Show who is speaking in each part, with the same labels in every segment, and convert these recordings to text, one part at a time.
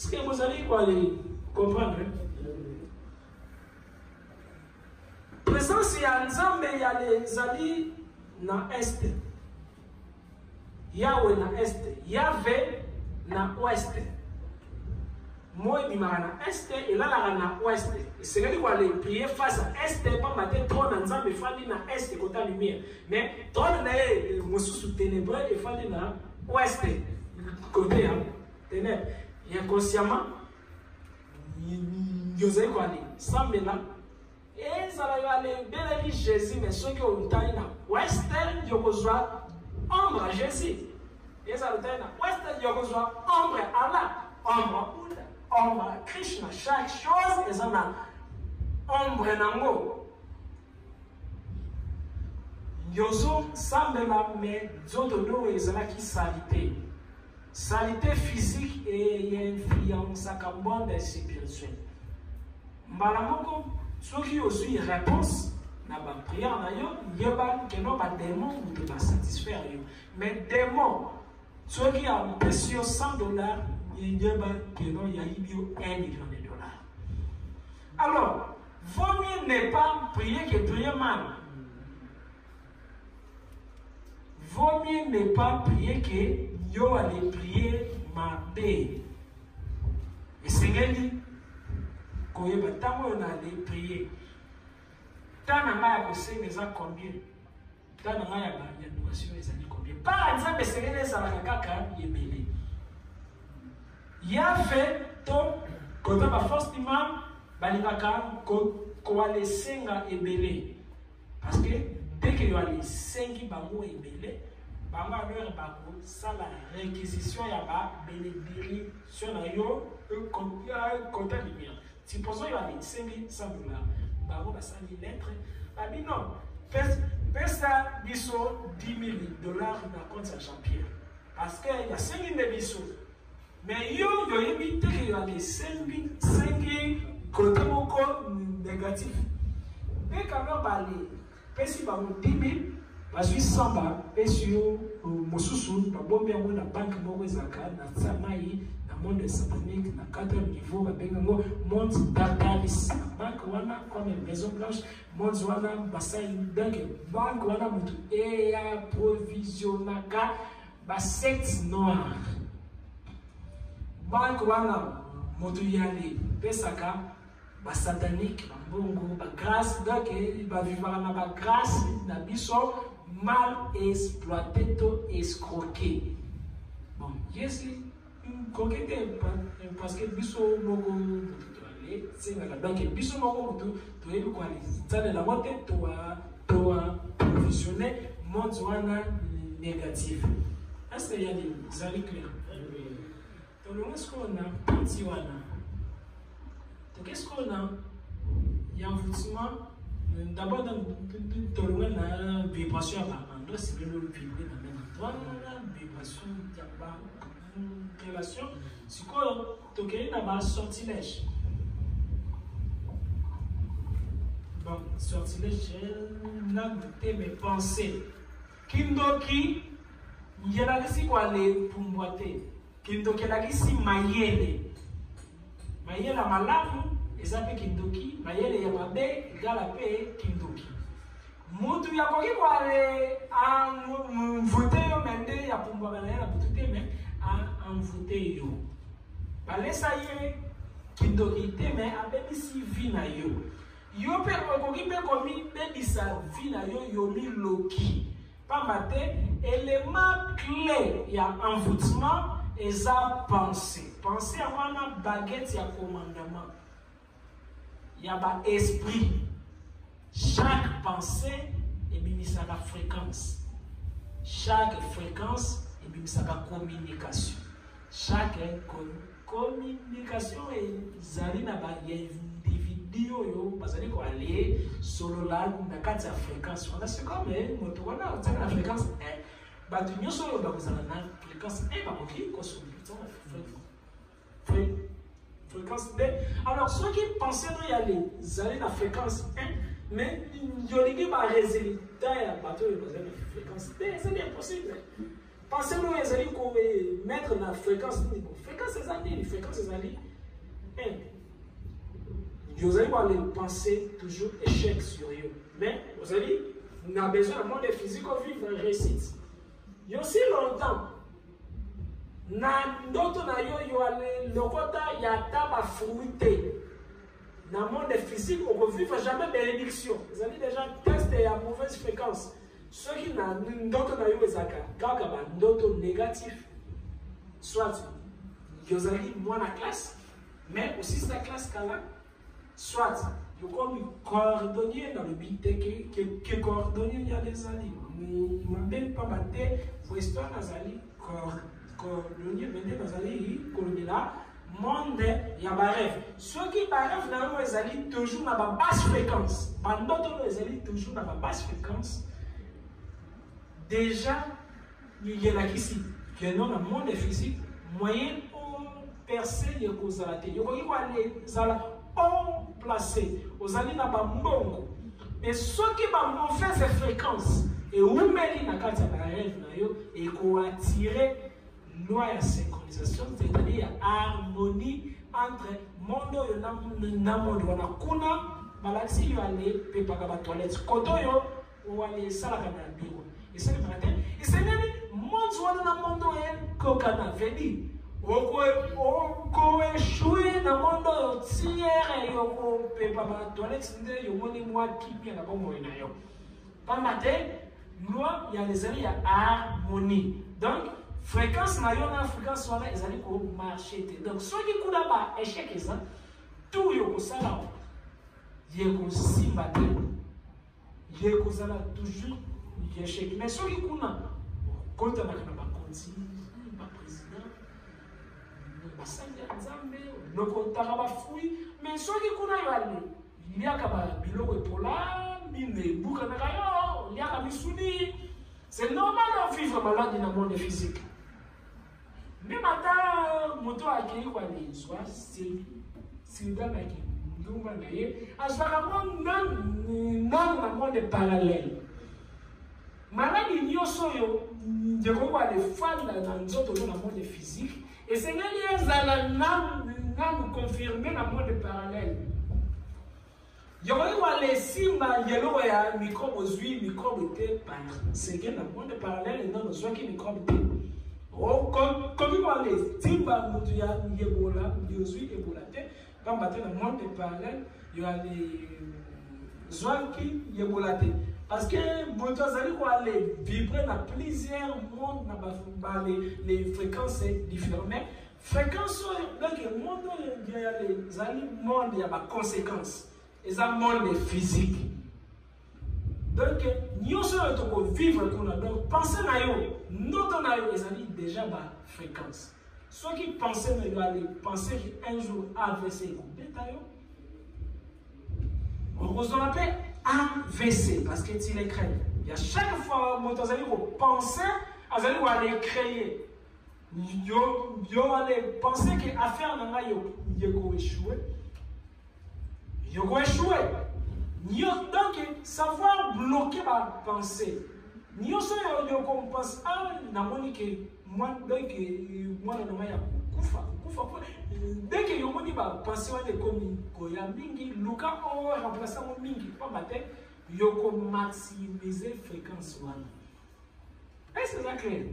Speaker 1: Est-ce que vous allez quoi comprendre? Présence ya Nzambe ya les ali na est. Yahweh na est. Yahvé na ouest. Moi bimara na est et là na ouest. C'est que quoi les prier face à est pas matin trône Nzambe fali na est côté lumière. Mais trône na mosusu ténébreux et fali na ouest côté ténèbres. Et inconsciemment Yosei quoi les Sambela. Et ça va aller bien Jésus, mais ceux qui ont taillé dans ouest, ils ont besoin ombre à Jésus. Et ça va tailler dans ouest, ils ont besoin ombre à Allah, ombre à Bouddha, ombre à Krishna. Chaque chose est en ombre nango. Yozo sambela mais d'autres noms ils ont qui salité. Salité physique et influence à carbone et spirituel. Malamoko. Ceux qui ont eu réponse, na prière na yo, yeba que non pas démon ou te pas satisfaire yo. Mais démon, ceux qui ont payé $100, yeba que non y a eu $1 million. Alors, vaut mieux ne pas prier que prier mal. Vaut mieux ne pas prier que yo aller prier ma paix. Et Seigneur dit quand on allait prier, tant on a bossé mais à combien? Tant on a donation les années combien? Par exemple, c'est que les Arakaka yébélé. Il a fait ton quand on a forcément balibaka qu'on a laissé un ébélé. Parce que dès qu'il y a les 5 bango ébélé, bango a leur bango, ça la réquisition y a pas bénédiction na yo compte lumière. Supposons qu'il y a $500, bah ça dit lettre, bah non, fais ça biso $10,000 dans compte à Jean-Pierre, parce qu'il y a 5 000 biso, mais yo évite qu'il y a les 5 côté négatif, mais quand même bah les, si bah 10 000, bah 800 bah, et sur Mosusu, bah bon bien la banque Morizaka, na Samaï. Monde satanique, na 4e niveau, babengango monde d'Artalis, banque wana comme maison blanche, monde wana basai donc banque wana mutu et approvisionnaka ba secte noire. Banque wana mutu yali pesaka ba satanique, ba bongo, ba grâce donc ba vivre na ba grâce na biso mal exploité to escroqué. Bon, yes. Parce que biso moko aller c'est la banque biso moko to yebi kwa les la motte to provisionner monde wana négatif. Est-ce qu'il y a des avis clairs? Donc est-ce qu'on a parti wana? Donc qu'est-ce qu'on a? Il y a un envoûtement d'abord dans la vibration on doit se vibrer dans le même endroit, la vibration il y a pas relation, c'est quoi toquer là-bas sortilège. Bon, sortilège, là, mes pensées. Kindoki, il y a là ici quoi les pour boiter. Kindoki là ici mayele. Mayele la malamu, et ça fait kindoki, mayele ya mabe, égale à paix kindoki. Mutu ya koki kwa le en voter yo mende ya pour boire la bouteille mais envoûté yo. Balé ça y est, kindoki te mais abebi si vina yo. Yo pe okoki pe komi bebi sa vina yo yomi loki. Pas maté, élément clé y a envoûtement et ça pensée. Pensée avant la baguette y a commandement. Y a ba esprit. Chaque pensée est bien sa fréquence. Chaque fréquence et bien ça va communication. Chaque communication est zali na ba individu yo bazali ko aller solo la na kati ya fréquence. On a c'est comme moto wana on la fréquence 1. Ba tu nyoso yo ba kozala na fréquence 1 ba koki ko sur fréquence 2. Alors ceux qui pensaient y aller zali na fréquence 1 mais il y a des résultats ya bateau yo bazali na fréquence 2, c'est impossible. pensez nous les alliés qu'on mettre la fréquence, fréquence c'est ça, les fréquences c'est ça. Vous allez voir les pensées toujours échec sur eux. Mais vous allez, on a besoin de monde physique pour vivre un récit. Il y a aussi longtemps, dans d'autres il y a tabac fruité. Dans le monde physique, on ne vit jamais bénédiction. Vous allez déjà tester à mauvaise fréquence. Ceux qui n'ont d'autres négatifs, soit vous allez moins la classe, mais aussi c'est la classe qu'elle a, soit vous comme coordonner dans le but que coordonner il y a des alliés. Je ne m'appelle pas battre, vous restez dans alliés, coordonner, maintenant dans alliés, coordonner là. Monde, il y a des rêves. Ceux qui rêvent, ils allaient toujours dans la basse fréquence. Pendant que ils allaient toujours dans la basse fréquence, déjà, il y en a ici, qui est dans le monde physique, moyen pour percer les causes à la tête. Il y a les haut placés, aux alliés dans le monde. Mais ceux qui ont mauvaise fréquence, et où mettent dans la rêve, et qu'on a tiré loi de synchronisation, c'est-à-dire harmonie entre monde et monde. On a kuna, malaxi, il va aller préparer la toilette. Quand on va aller ça dans le bureau. Et c'est le matin. Et c'est le monde soit dans le monde et qu'on venu. On échoué dans le monde tiers et on préparer la toilette. C'est le monde moi qui vient là-bas. Pas matin, loi, il y a les années, il y a harmonie. Donc, fréquence na yo na fréquence wana ezali ko marcher te. Donc soki kuna ba échec ça tout yo ko sala ye ko simba te. Ye ko sala toujours échec. Mais soki kuna konta na ba konti ba président ba sanja nzambe no konta ba fui mais soki kuna yo ali il y a ka ba biloko epola mine buka na yo il y a ka misuni. C'est normal de vivre malade dans le monde physique. Mais maintenant, moto a accueilli quoi les soit c'est dans la qui nous va naïe à ce moment non le monde parallèle. Malade il y a soyo de quoi les femmes dans le monde physique et c'est les nous confirmer le monde parallèle. Il y a les simba, il y a des microbes aux huiles, microbes par c'est que le monde parallèle et non nos qui microbes. Oh, comme il y a les simba, il y a Ebola, les huiles Ebola. Quand on le monde parallèle, il y a les zones qui Ebola. Parce que vous allez vibrer dans plusieurs mondes, dans les fréquences différentes. Mais fréquence, donc le monde, il y a les mondes, il y a des conséquences. Et ça monde physique. Donc, nous sommes vivre pour nous. Donc, pensez à nous. Notre naïo, déjà ma fréquence. Ceux qui pensent qu'ils allaient penser qu'un jour AVC, on vous appelle AVC parce que c'est les craignent. Il y a chaque fois que vous allez penser, vous allez créer. Vous allez penser que l'affaire n'a pas échoué. Yo go échouer. Donc savoir bloquer ma pensée. Nio so yo pense na moni que moi donc moi na maya kufa dès que yo moni ba pensée wane comme ko ya mingi luka o remplacer mo mingi pas matin yo ko maximiser fréquence wana. Est-ce que ça clair?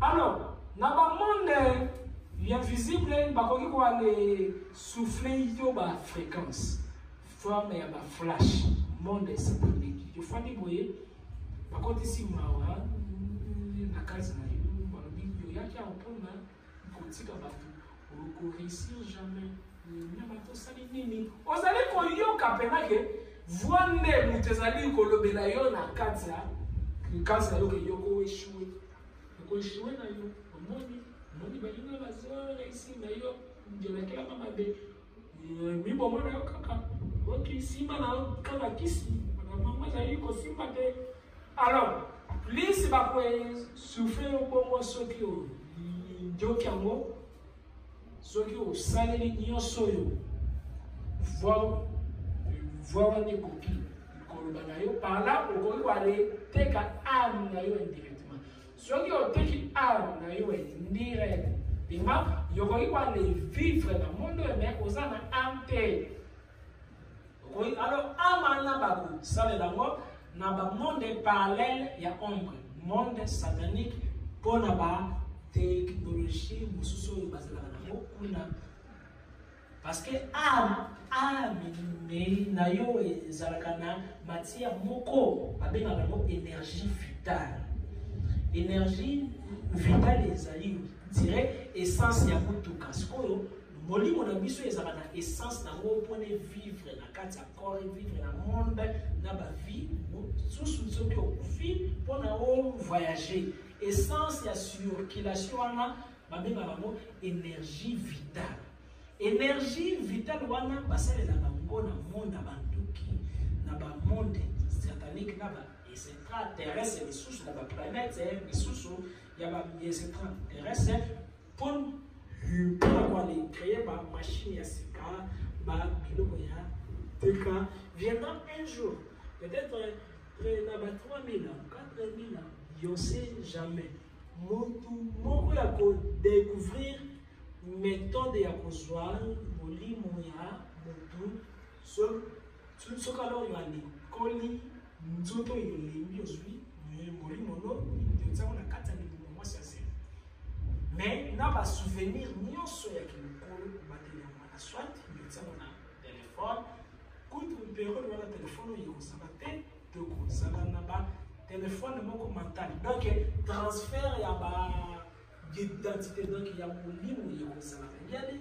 Speaker 1: Alors na ba monde invisible ba ko ko aller souffler yo ba fréquence. Forme ya ba flash monde symbolique. Je fais des boyers. Par contre ici mawa na kazi na yo ba binyo yaki apona kotika batu. Ko réussir jamais. Na bato sali nini. Ozali ko yo kapena ke voine mutezali ko lobela yo na kaza. Kaza yo ke yo ko échouer. Ko échouer na yo. Moni ba yo na bazo réussir na yo. Ndiona kila mama be. Mi bomo na yo kaka. Ok, simba na kaka kisi. Maman a eu aussi maté. Alors, plus va pouvoir souffrir au bon ceux qui ont Djokiango, ceux qui ont salé l'union soyo, voir des copies. Par là, on peut aller take âme indirectement. soki oteki art na yo indirect bima yokoki koale vivre na monde mais oza na âme te. Alors âme na bakosalela yango na bamonde parallèle ya ombre, monde satanique mpo na batechnologie mosusu oyo bazalaka nango kuna. Parce que âme na yo ezalaka na matière moko babengaka yango énergie vitale. Énergie vitale ezali dire essence ya mutuka. Sikoyo molimo na biso ezalaka na essence nango mpona vivre na kati ya corps, vivre na monde na bavie susu soki okufi mpona voyager. Essence ya circulation wana babengaka yango énergie vitale. Énergie vitale wana basalelaka ngo na monde ya banduki na bamonde satanique na extraterrestre lisusu na baplanète lisusu ya baextraterrestre mpona koale créer bamachine ya sika babiloko ya teka. Viendra un jour peut-être na ba 3000 ans 4000 ans yo sait jamais motu moko ya kodécouvrir méthode ya kozwa molimo ya motu soki alors yo alikoli nzoto oyo olembi ozwi molimo no yotiango na kati ya libuma mwasi ya zelo. Mais na basouvenir nyonso ya kilokolo bateli yango na swat yotiango na telefone kutu periode wana telefone oyo ekozala te tokozala na batelefone moko mental. Donc transfert ya d'identité donc il y a molimo ekozala yali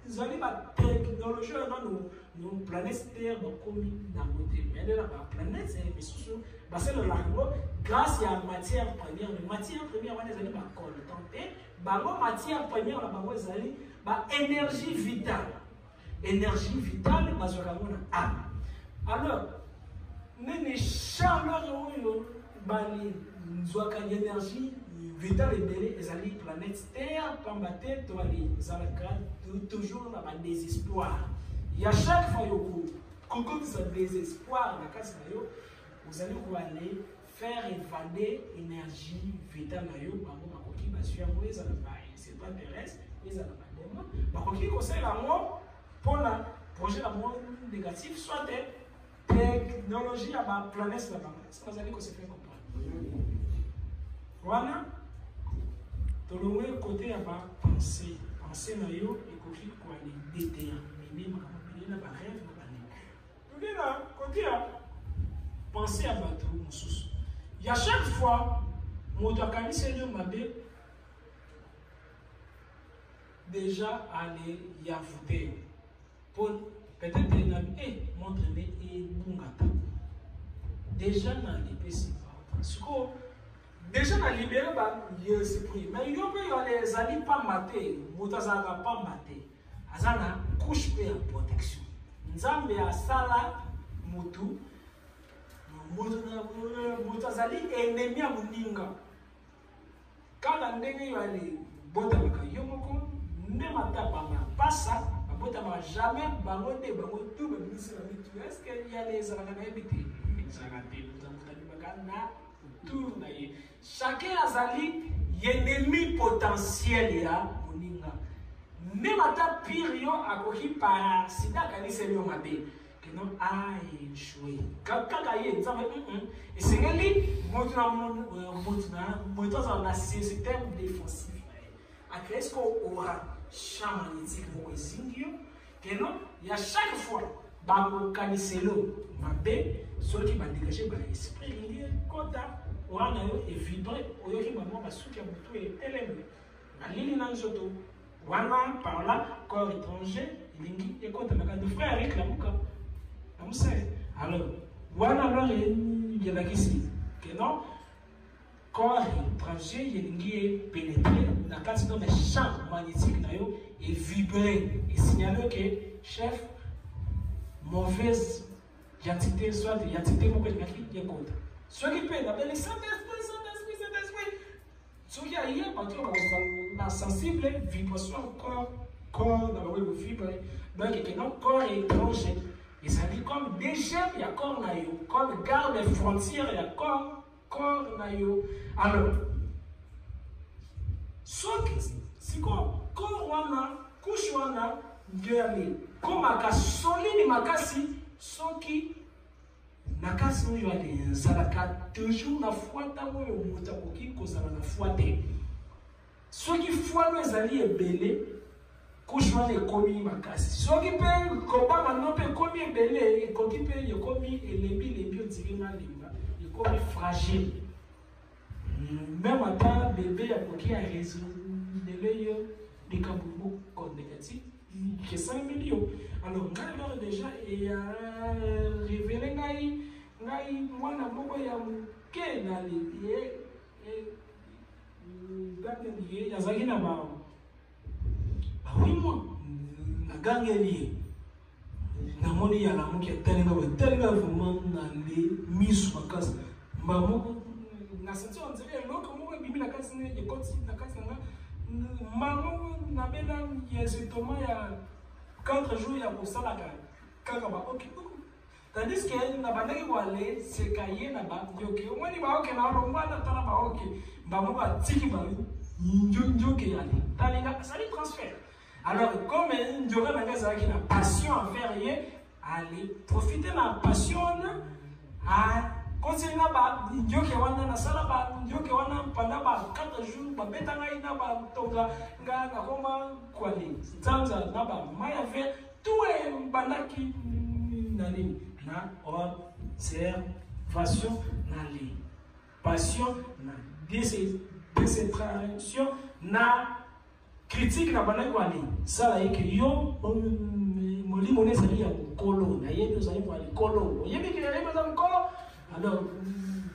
Speaker 1: ezali batechnologie oyo no planète terre bakomi nango te. Mais na baplanète misusu basalelaka yango grâce ya matière première. Matière première wana ezali bacoltan te bango matière première na bango ezali baénergie vitale. Énergie vitale bazwaka yango na âme. Alors nini chaleur oyo bali nzwaka énergie vitale ebele ezali planète terre pamba te to ali ezalaka toujours na badésespoir. Ya chaque fois yo kokomisa désespoir na kati na yo ozali koale faire évader énergie vitale na yo bango bakoki basui yango ezala baextraterrestre ezala badémon bakoki kosalela yango mpona projet na monde négatif soit technologie ya baplanète na bango. Est-ce que bazali kose faire comprendre wana tolongoye côté ya bapensée. Pensée na yo ekoki koale déterminer makambo ebele na barêve na banini toli na côté ya pensée ya bato mosusu. Ya chaque fois moto akaniseli yo mabe déjà ale yavute yo po peut-être enabi montre ne ebungata déjà na lipesi siko déjà na libéré ba esprit. Mais yo pe yo ezali pamba te moto azalaka pamba te aza na couche pe ya protection. Nzambe asala motu moto azali ennemi ya moninga kaka ndenge yo ale botamaka yo moko nde matapanga pasa babotamaka jamais bango te bango tu babimisi na mitu. Est ce que yale ezalaka na yebi te ezalaka te motamaka na tour na ye. Chacun azali ennemi potentiel ya moninga. Même ata pire yo akoki par accident kaniseli yo mabe que non a échoué. Kaka ye nzambe esengeli moto na système défensif. Après est-ce qu'on aura champ magnétique moko ezingi yo que non ya chaque fois bakokaniselo mabe soki badégage ba esprit lié kota wana yo evibre oyoki bango basuki ya motu etelemi balili na nzoto wana par là corps étranger elingi ekotamaka de frère avec la muka na musali. Alors wana alors yebakisi que non corps étranger elingi pénétrer na kati no champ magnétique na yo et vibrer et signaler que chef mauvaise entité soit entité moko elingi ekota soki mpe nabeli Saint-Esprit soki aye bato na sensible vibration corps na bango vibre. Donc ekena corps étranger ezali comme dégel ya corps na yo comme garde frontière ya corps na yo. Alors soki siko ko wana kushwana ngiali ko makasoli makasi soki nakasi oyo ali nzalaka toujours na fuata oyo moto akoki kozala na fuate soki fuano ezali ebele kushwana ekomi makasi soki mpe kobanga no mpe ekomi ebele ekoki mpe ekomi elembi otiri malimba ekomi fragile même ata bébé akoki arésoudre yo likambo moko négatif que 5 millions. Alors, quand déjà et a révélé ngai mwana moko ya muke na lié et yazaki na ba wimo na gangeli na moni ya la muke telinga vraiment na le misu makasi ba moko na senti on dirait loko moko bibi na kasi ne ekoti na kasi na maman na bela exactement ya 4 jours ya kosala kaka ba ok tandis que na bandaki wale se kaye na ba yoke omoni ba ok na longwa na tala ba ok ba mo ba tiki ba njoke yale talinga ça lui transfert alors comme njoka na ngasa ki na passion envers ye aller profiter na passion à conseiller na ba njoke wana na sala ba njoke wana pendant ba 4 jours ba betanga ina ba tonga nga na koma kwali tsanza na ba maya ve tout est bandaki nani na observation na li passion na décentration na critique na bandaki kwali sala yake yo molimo ne sali ya kolo na yebi sali kwa kolo yebi kile za mkolo alors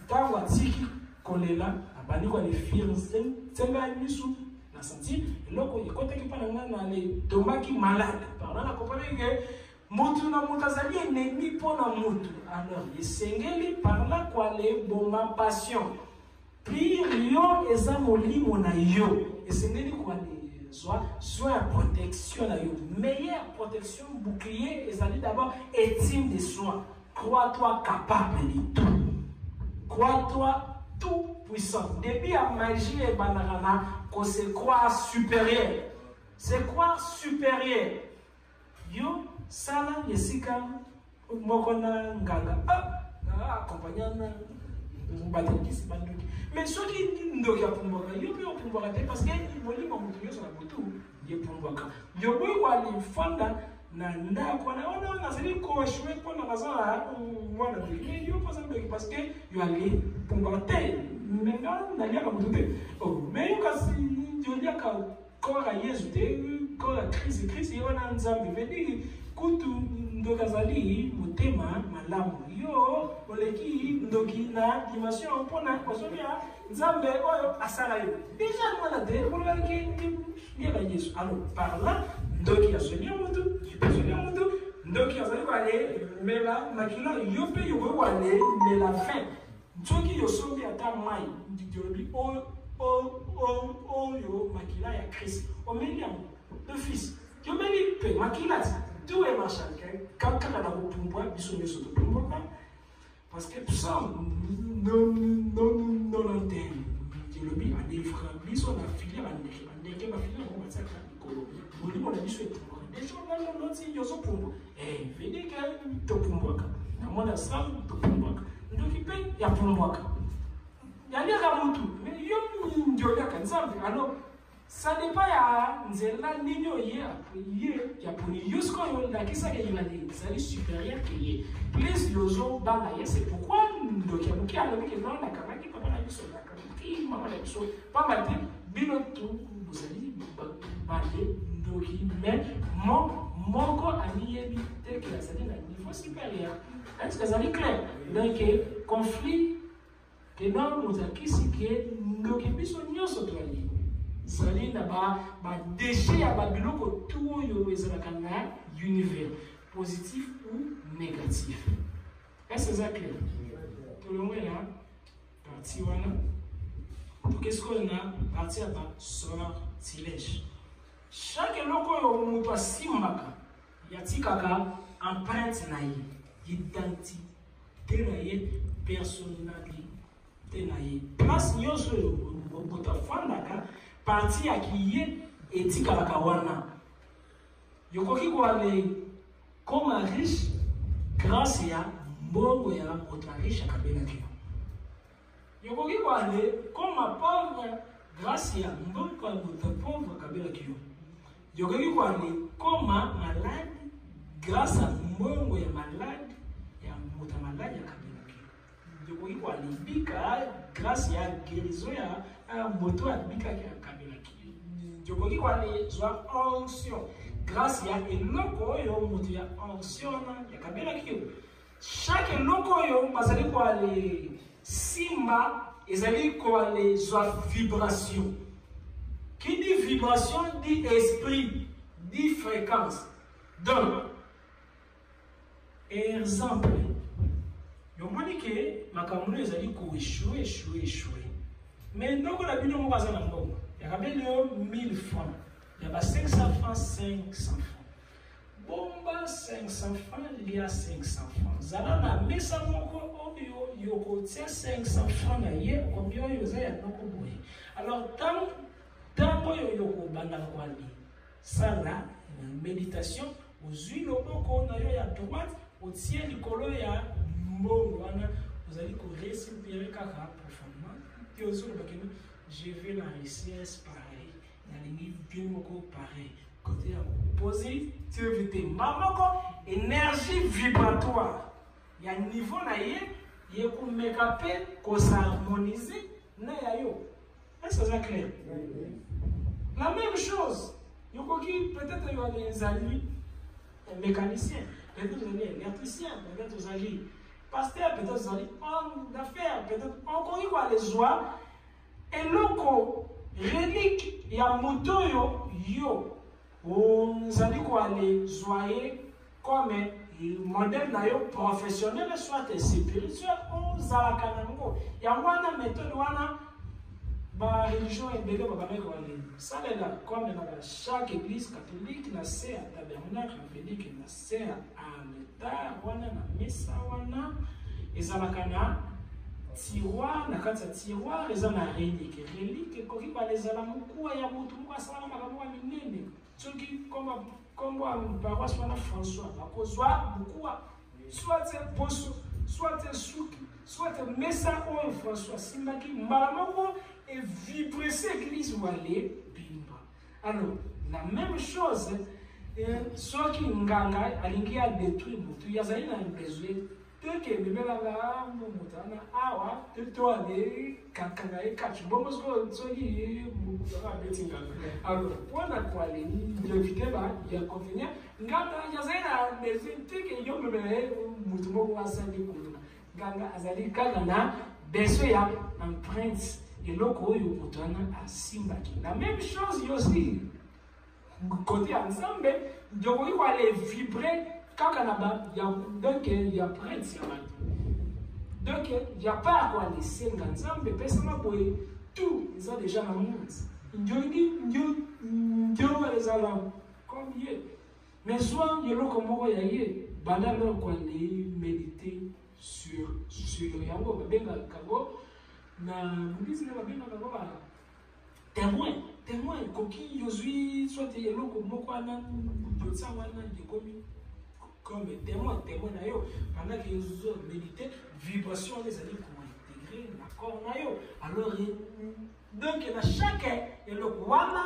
Speaker 1: tango atiki kolela abandi kwa les filles tsenga misu na senti loko ikoteki pana ngana le tomaki malade pardon na comprendre que mutu na mutazali ennemi pona mutu alors esengeli parla kwa le bomba passion puis yo eza molimo na yo esengeli kwa le soit protection na yo meilleure protection bouclier ezali d'abord estime de soi. Crois-toi capable de tout. Crois-toi tout puissant. Depuis la magie et banana, qu'on se croit supérieur. C'est quoi supérieur? Yo, sana, yesika, mokona, nganga. Accompagnant, mais ceux qui ne doivent pas pour yo pour parce que ils vont dire mon sur la photo, yo pour yo boy les fonda na ndako na ona na zeli ko shwe ko na bazala mwana mais yo parce que yo aller pour monter mais na lia ka mutu oh mais yo kasi yo lia ka ko ka yesu te ko la crise yo na nzambe vedi kutu ndokazali mutema malamu yo oleki ndoki na dimension pona kozobia nzambe oyo asala yo déjà mwana de olaki ni ba yesu alors par là ndoki ya sonia mutu ndoki azali kwa le mela makila yo pe yo kwa le mela fin ndoki yo sombi ata mai ndijolobi o yo makila ya Christ o meliam de fils yo meli pe makila tout est marchand quand on a pouvoir biso biso to pouvoir parce que ça non antenne je le dis à des frères biso na filière ndeke ba filière on va ça kolo boli on a biso des gens là non si yo so pouvoir vedi que to pouvoir na mona ça to pouvoir ndoki pe ya pouvoir ya leka mutu mais yo ndio ya kanzambe alors ça n'est pas ya nzela ninyo ye ya puni yusko yo la kisa ke yimali c'est supérieur que ye plus yozo banga ye c'est pourquoi ndoki amuki alobi ke non na kamaki papa na biso na kamaki mama na biso pas matin bino tout vous allez parler ndoki mais moko aniyebi te que ça dit na niveau supérieur est-ce que ça est clair donc conflit que non nous akisi ke ndoki biso nyoso twali zali na ba déchet ya babiloko tout yo ezalaka na univers positif ou négatif. Est-ce que c'est clair? Tout le monde là parti wana pour qu'est-ce qu'on a parti à sortilège. Chaque loko yo muto simbaka yatikaka empreinte na ye identité na ye personnalité na ye place nyoso yo botafandaka parti à qui est éthique à la kawana. Yokoki ko ale comme un riche grâce à mbongo ya autre riche à kabela kio. Yokoki ko ale comme un pauvre grâce à mbongo ya autre pauvre kabela kio. Yokoki ko ale comme un malade grâce à mbongo ya malade ya autre malade ya kabela kio. Yokoki ko ale bika grâce à guérison ya moto ya bika ya kabela kio. Yokoki ko ale soit onction grâce à eloko oyo mutu ya onction ya kabela kio. Chaque eloko oyo bazali ko ale simba ezali ko ale soit vibration. Qui dit vibration dit esprit, dit fréquence. Donc exemple yomoni ke makambo ezali ko échouer. Mais ndoko la bino mo bazana mbongo ya kabeli yo 1000 francs. Il y a 500 francs, 500 francs. Bomba 500 francs, il y a 500 francs. Zalana, mais ça moko yoko tient 500 francs na ye, combien yoza ya noko boye. Alors, tant yoko banda kwali. Ça là, méditation, aux huiles loboko na yo ya droite, au tient likolo ya mbongo wana, vous allez respirer kaka profondément. Je vais la richesse pareil. Pareil. Côté positivité. Mamoko, énergie vibratoire. Il y a un niveau naïe, il y a un make-up, qu'on s'harmonise. Est-ce que c'est clair? La même chose. Il y a peut-être des amis mécaniciens, peut-être des amis électriciens, peut-être des amis pasteurs, peut-être des amis hommes d'affaires, peut-être encore il y a les joies. Et loko relique ya mutoyo yo onzali ko ale joyer comme modèle na yo professionnel soit spirituel on zalaka nango ya wana méthode wana ba religion ebele ba ko ale ça là comme na chaque église catholique na c'est à tabernacle évangélique na c'est à altar wana na messa wana ezalaka na tiroir na kati ya tiroir eza na relique koki balezala mokuwa ya mutu moko asala makambo ya minene soki kombo paroisse wana François bakozwa mokuwa soit poso soit suki soit mesa oyo François simbaki mbala moko et vibrer église wale bimba. Alors la même chose soki nganga alingi a détruire mutu yazali na besoin que bibelanga mutana awa to ale kankanga e kachi bomo sko tsoli mutana betinga. Alors pour la kwale de viteba ya convenir nganga yazena bezinte ke yo mbele mutumo wasandi kuluna nganga azali kala na beso ya empreinte et loko yo mutana asimbaki. La même chose aussi côté ensemble donc il va aller vibrer. Donc il y a prêtre, donc il n'y a pas quoi laisser ensemble, personne tout, ils ont déjà la monde. Dieu les a combien. Mais soit il y a l'eau comme il y a bala leur quoi les méditer sur yango babenga kago na bouddhisme babenga kago témoin koki yozui soit il y a l'eau comme quoi na yotsa wana dikomi comme témoin na yo pendant que vous méditez vibration les amis comment intégrer l'accord na yo alors donc na chaque et le wana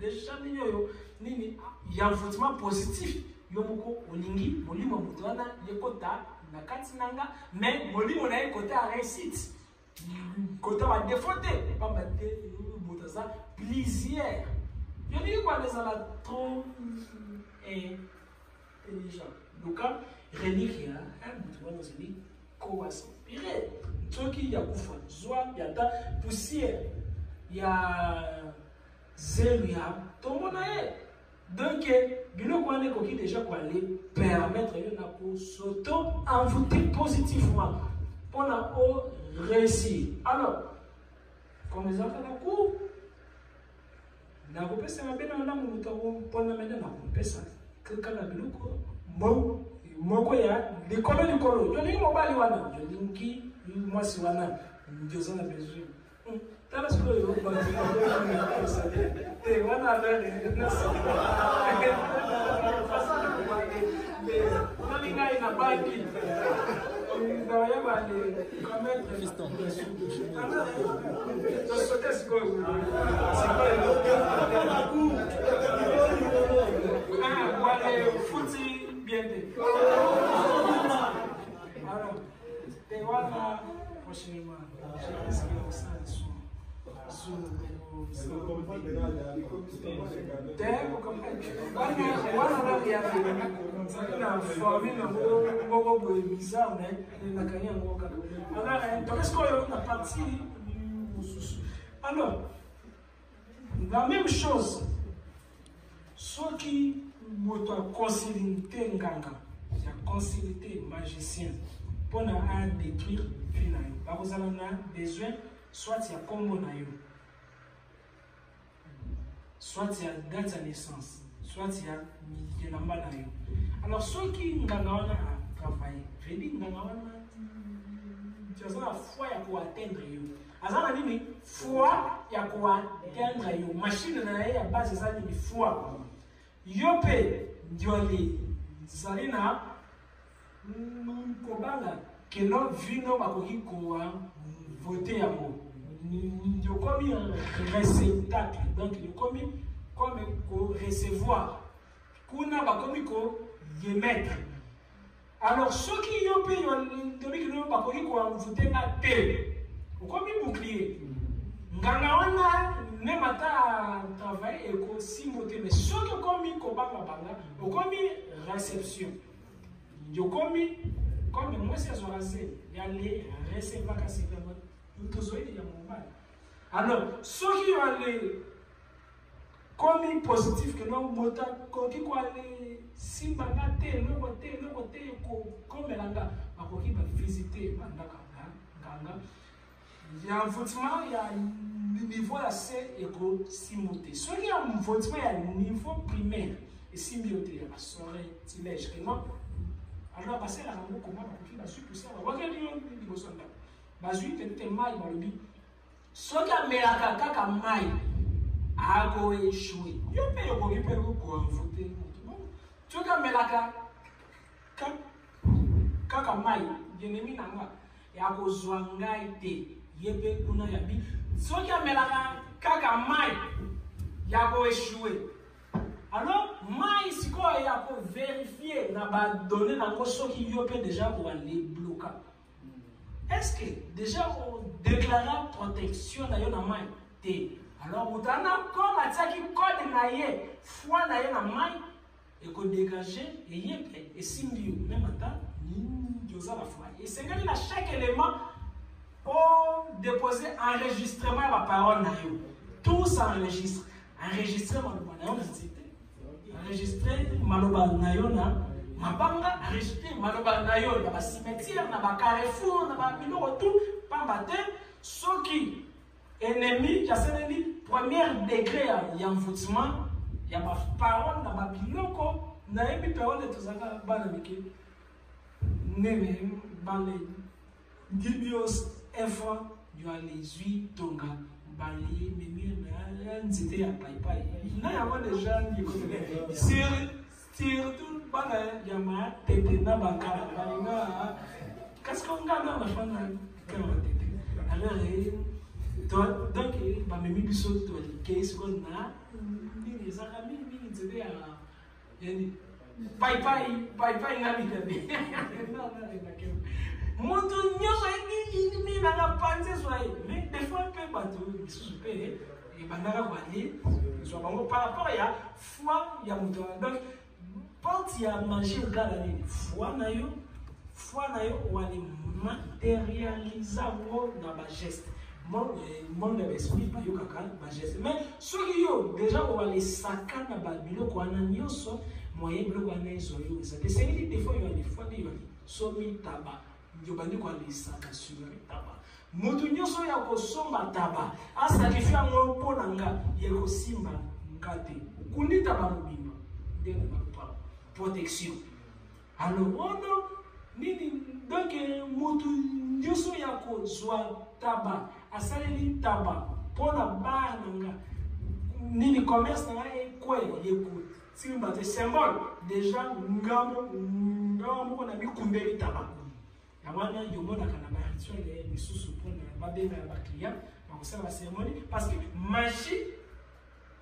Speaker 1: de chaque yo nini il y a un votement positif yo moko olingi molimo mutwana yekota na kati nanga mais molimo na yekota réussite kota va défaute pas battre mutaza plaisir yo ni quoi les ala trop intelligent. Donc, relique, il y a un mouvement qui est inspiré. Ce qui y a il y a ta poussière, il y a zéro, il y a tout le monde. Donc, il y a qui déjà pour aller permettre de s'auto-envoûter positivement pour réussir. Alors, comme les enfants de cours, na kupesa mabena na mutu pona mena na kupesa kala biloko moko ya likolo joli mobali wana jolingi mwasi wana ndio sana besoin tala siko yo Alors, la même chose, ceux qui m'ont considéré nganga, considéré magicien, pour détruire finalement. Vous avez besoin, soit il y a combo naïo, soit il y a date de naissance, soit il y a namba naïo. Alors ceux qui nganga travaillé, je dis nganga tu as la foi pour atteindre yo. Azana nini foi ya ko atteindre yo. Machine na ya base za ni foi. Yo pe ndioli zalina kobanga keno vino bakoki ko voter yango. Yo komi un réceptacle. Donc yo komi comme ko recevoir. Kuna bakomi ko émettre. Alors ceux qui ont payé comme bouclier. Nganga même à travail et aussi monter mais ceux qui ont commis comme réception. Yo commis comme moi c'est zorazé y aller recevoir kasi tout il y a moment. Alors ceux qui ont allé comme positif que non mota koki ko aller simba na te no côté ko comme langa akoki ba visiter bandaka nganga ya envoûtement ya niveau ya C eko simote so ki ya envoûtement ya niveau primaire et simiote ya soirée tilège que non alors passer la rango comment akoki ba su pousser ba waga ni bosonda ba zui tete mai ba lobi so ki amelaka kaka mai ago échoué. Yo pe yo koki pe ko voter. Tu ka melaka kaka mai yenemi nanga ya ko zwanga ite yebe kuna yabi. So ka melaka kaka mai ya ko échoué. Alors mai siko ya ko vérifier na ba donner na ko soki yo pe déjà ko les bloquer. Est-ce que déjà on déclara protection na yo na mai te alors, vous avez comme attaqué code naïe, foi naïe na mai, et qu'on dégage, et simbio, même à temps, ni la foi. Et c'est que à chaque élément, pour déposer enregistrement de la parole naïe. Tout s'enregistre. Enregistrer maloba naïe, enregistrer maloba naïe na mabanga, enregistrer maloba naïe na ba cimetière, na ba carrefour, na ba biloko tout, pas battre, ceux qui ennemi, qui a premier degré il y a envoûtement, il y a ma parole, il y a ma biloko, il y a une parole de tout ça, il Dibios enfant, il y a les huit tonga, balayer, mais c'était à Paipai. Il y a des gens qui connaissent. Surtout, il y a ma tête, qu'est-ce qu'on a dans la femme? Alors, donc, ma mimi biso to case qu'on a, ni les amis ni des à Paipai na bitabe. Non, Monto nyoso ni na la panze soye. Mais des fois peu bateau super et bandara wali soit bango par rapport à foi ya moto. Donc quand il a mangé le gars là, foi na yo wali matérialiser dans ma geste. Mon esprit pas yo kaka ma geste. Mais ceux qui yo déjà on va les sacs na babilo ko na nyoso moyen bloko na iso yo. C'est des fois yo des fois des yo somi taba. Njobandi kwa lisaka sur taba. Mutu nyoso ya kosomba taba. Asakrifia ngo pona nga yeko simba ngate. Kundi taba mubimba. Ndene ba protection. Alors ono nini donc mutu nyoso ya ko zwa taba. Asaleli taba pona ba nga. nini commerce na quoi écoute si vous mettez symbole déjà ngamo ko na mikumbeli taba ya wana yomona kana ba rituel misusu pour na ba benga ba client ba ko la cérémonie parce que magie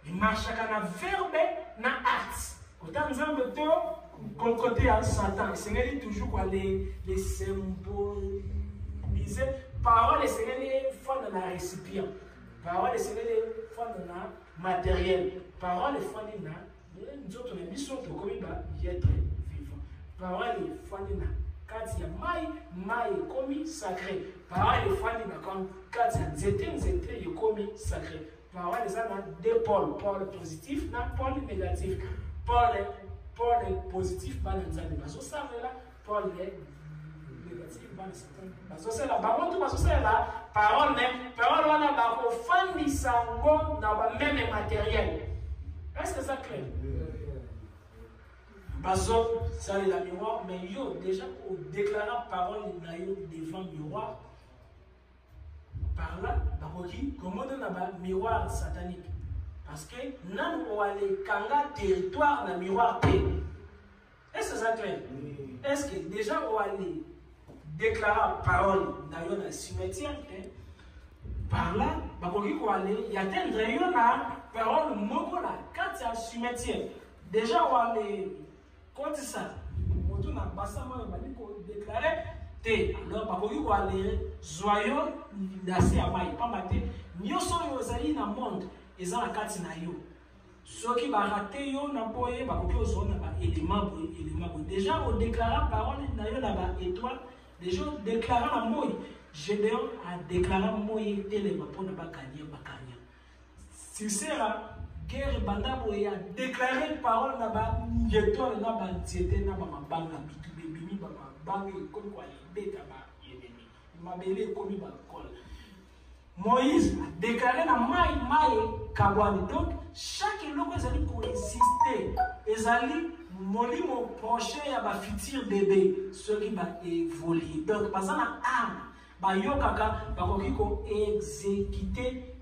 Speaker 1: il marche kana verbe na acte autant nzambe to concocté à Satan c'est toujours quoi les symboliser parole et c'est fois dans la récipient parole et c'est fois dans la matériel parole et fois dans nous autres les missions de comme ba être vivant parole et fois dans kati ya mai komi sacré parole et fois dans comme kati ya nzete komi sacré parole et ça na deux pôles pôle positif na pôle négatif pôle positif par nzambe bazo ça là pôle négatif par Satan bazo ça là ba montu bazo ça là parole wana ba ko fandi sango na ba même matériel est-ce que ça clair bazo ça la miroir mais yo déjà au déclarant parole na yo devant miroir par là ba ko ki comment na ba miroir satanique parce que nan on aller kanga territoire na miroir P. Est-ce que ça clair? Est-ce que déjà on aller déclarer parole dans le cimetière par là ba ko ko aller y atteindre yo na parole moko na kati ya cimetière déjà on aller quand ça moto na basama ba ko déclarer te alors ba ko aller joyeux nasi ya mai pambate nyoso yo zali na monde eza na kati na yo soki ba raté yo na boye ba koki ozona ba élément déjà au déclarer parole na yo na ba étoile déjà déclarer la moy Gédéon a déclaré moy telema pona ba gagner si c'est la guerre banda boye a déclaré parole na ba étoile na ba tiete na ba mabanga bitu bebimi ba mabanga ko kwa beta ba ennemi mabele ko mi ba kol Moïse a déclaré la maille kabwani. Donc, chaque eloko ezali pour exister. Ezali molimo prochain ya ba futur bébé. Ceux qui va évoluer. Donc, parce que na âme, ba yokaka, ba kokiko exécuter.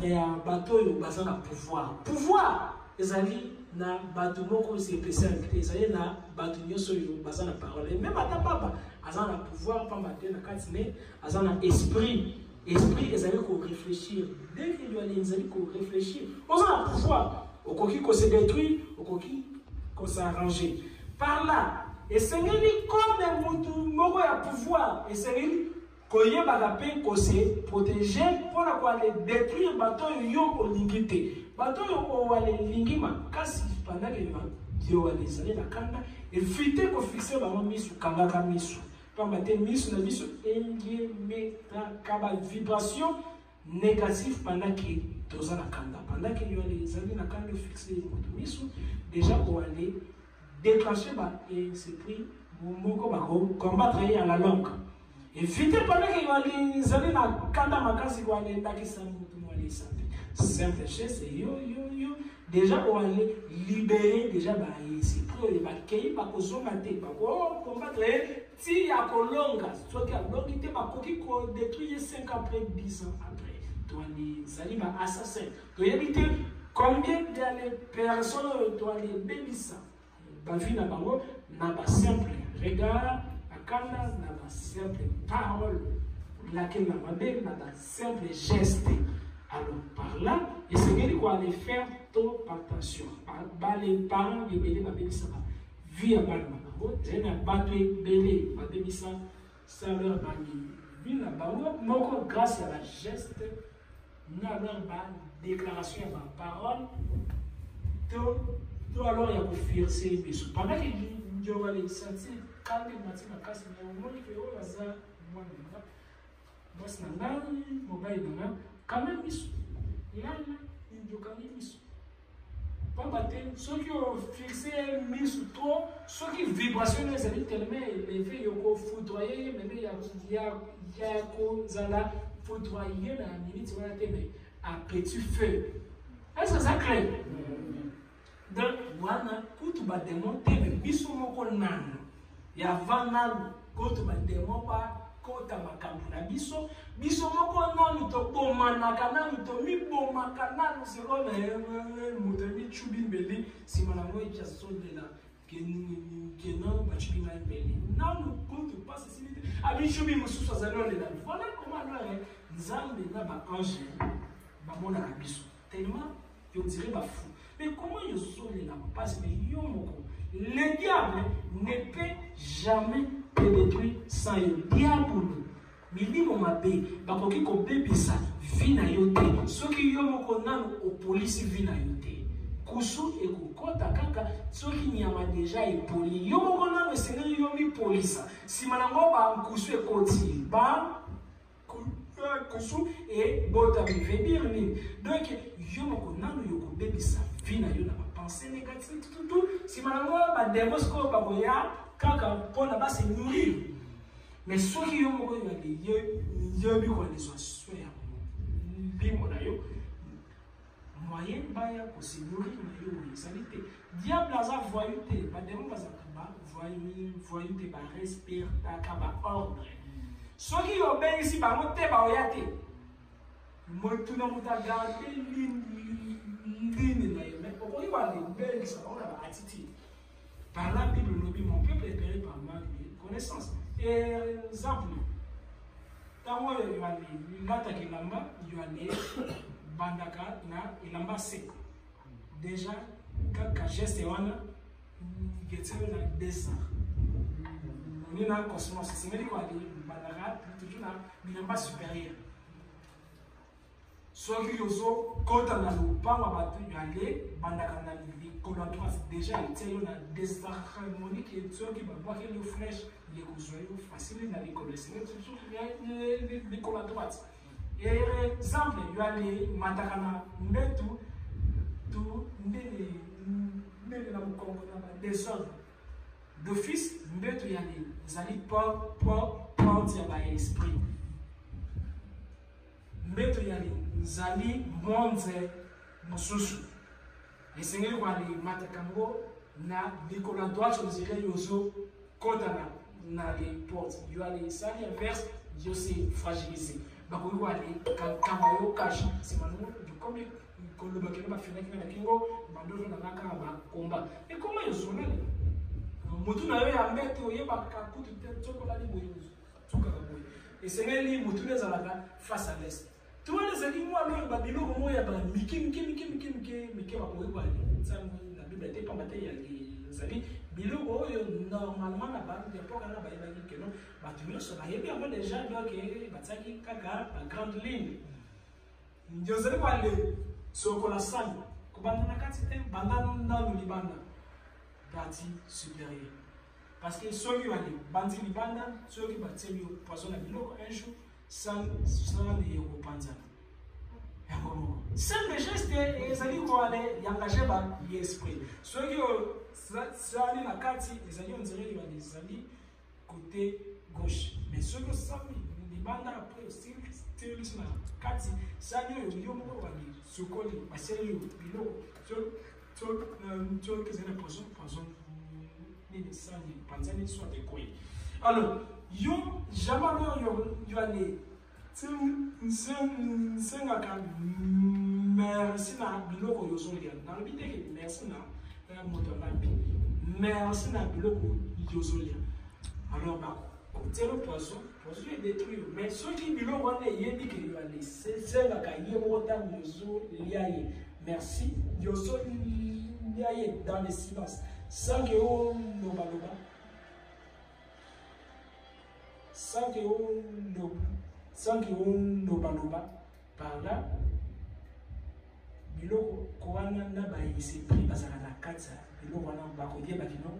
Speaker 1: Ya bato yo baza na pouvoir. Pouvoir ezali na bato moko spécialité. Ezali na bato nyoso yo baza na parole. Même ata papa azan a pouvoir pas mater na katine azan a esprit ezali ko réfléchir dès qu'il doit les ezali ko réfléchir on a pouvoir au koki ko se détruire au koki ko s'arranger par là et c'est comme mutu moko ya pouvoir et c'est ko yeba la paix ko se protéger pour la quoi les détruire bato yo ko lingité bato yo ko wale lingima kasi pendant que yo wale zali na kanda et fité ko fixer ba misu kangaka misu matin miso na biso mettra kaba vibration négative pendant que toza na kanda pendant que yo les amis na kanda fixer miso déjà pour aller déclencher ba esprit moko ba combattre à la longue éviter pendant que yo les amis na kanda makasi ko aller takisa mutu mo aller simple chose yo déjà pour aller libérer déjà ba esprit ba kei ba kozonga te ba ko combattre si ya kolonga soki alongi te bakoki ko détruire 5 ans après 10 ans après toi les animaux assassins to éviter combien de personnes toi les bébisa ba vie na bango na ba simple regard akanda na ba simple parole laquelle na ba belle na ba simple geste alors par là et c'est qu'il faut aller faire trop attention par les parents de bébé ba bébisa vie à balma j'ai un bateau belé ma demi-ça ça leur bani vie na bango moko grâce à la geste na leur ba déclaration à ma parole tout alors il y a pour faire ces bisous pendant que je vais les sentir quand il m'a dit ma casse mais au moins que oh ça moi c'est nana mobile nana quand même bisous là il doit quand même bisous pas battre ceux qui ont fixé mis sous trop ceux qui vibration les amis tellement élevé yoko foudroyer mais il y a ko zala foudroyer la minute voilà mais à petit feu est-ce que ça clair donc voilà kutu ba démonter mais biso moko nano ya vanalo kutu ba démon pas kota makambo na biso moko nano to manakana mitomi bo makana sero na mutemi chubi mbeli si malango ya solela kenan bachubi na mbeli na no compte pas ceci abi chubi mususu azalole la voilà comment alors nzambe na ba ange ba mona kabiso tellement yo dirait ba fou mais comment yo solela parce que yo moko le diable ne peut jamais te détruire sans le diable. Milimo mabe bakoki ko bebisa vina yote soki yo moko nanu o police vina yote kusu ekukota kaka soki nyama deja epoli yo moko nanu esengeli yo mi polisa sima nango ba kusu ekoti ba kusu e bota veut dire nini donc yo moko nanu yo ko bebisa vina yo na ba pensée négative tout sima nango ba demos ko ba boya kaka pona ba se nourrir. Mais ceux qui ont eu des moyen pour se nourrir, diable a voyouté, voyouté, respire, ordre. Ceux qui obéissent ici, par contre, moi, tout le monde a gardé ligne, mais pourquoi il va aller attitude. Par la Bible, mon peuple est péri par manque de connaissance. Exemple, quand il y a l'ata kilamba, il y a les bandaka na ilamba sec. Déjà, quand geste wana, il y a des ans. On est dans le cosmos, c'est ce que bandaka toujours na ilamba supérieur. Soit que yozo kota na lupanga batu yale bandaka na colatoire déjà il y a des harmonies qui sont qui va voir que le flèche les cousoyaux facile na les connaissances toujours les colatoires et exemple il y a les matakana mbetu tout ndele na mkongo na désordre d'office mbetu il y a les ali porte ya ba esprit mbetu ya zali monde mususu esengeli kwa li matakango na Nicolas droite ozile yozo kota na les portes yo ali sali inverse yo se fragilisé bako yo ali kamayo cash c'est maintenant du comme le bakelo ba fenêtre na kingo bandozo na naka ba komba et comment yo sona mutu na yo ya mbetu oyeba ka kutu te tsokola li boyo tsoka ka boyo esengeli mutu nezalaka face à l'est. Tu vois les animaux alors babilo comment il y a ba miki ba koyi ba la Bible était pas maté ya les amis bilo oyo normalement na ba de poka na ba yaki que non ba tu nyonso ba yebi amo déjà donc batsaki kaka ba grande ligne njozeli kwa le sokola sani kubanda na kati te banda na libanda partie supérieure parce que ceux qui vont bandi libanda ceux qui bateli poison na bilo un jour sans les repentir. Simple geste, ils allaient quoi aller, y engager par l'esprit. Ceux qui sont allés la carte, ils allaient on dirait ils allaient côté gauche. Mais ceux qui sont les bandes après aussi, c'est la carte. Ça y est, ils ont aller se coller, passer le bilo. Ceux qui sont poison, les sangs, les soit décollés. Alors, yo jamais yo aller sengaka merci na biloko yozolia na bide ke merci na moto na bi merci na biloko yozolia alors ba côté le poisson est détruit mais ceux qui biloko ne yebi ke yo aller sengaka yebo ta yozolia merci yozolia dans le silence sans que on loba sans que on loba par là biloko koana na ba esprit bazala na kata biloko na ba ko dia ba kino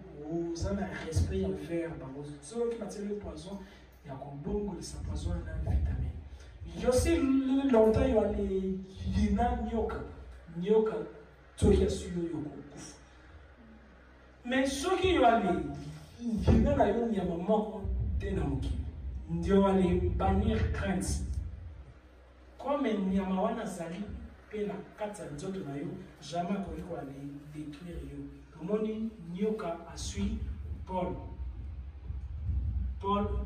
Speaker 1: ozana respect envers bango so qui battre le poison ya ko bongo de sa poison na vitamine je sais longtemps il va les lina nyoka tokia suyo yoko kufu mais ceux qui va les lina na yo nyama moko tena mukini ndio wale bannir crainte comme nyama wana zali pe na kati ya nzoto na yo jamais koliko ale détruire yo omoni nyoka asui Paul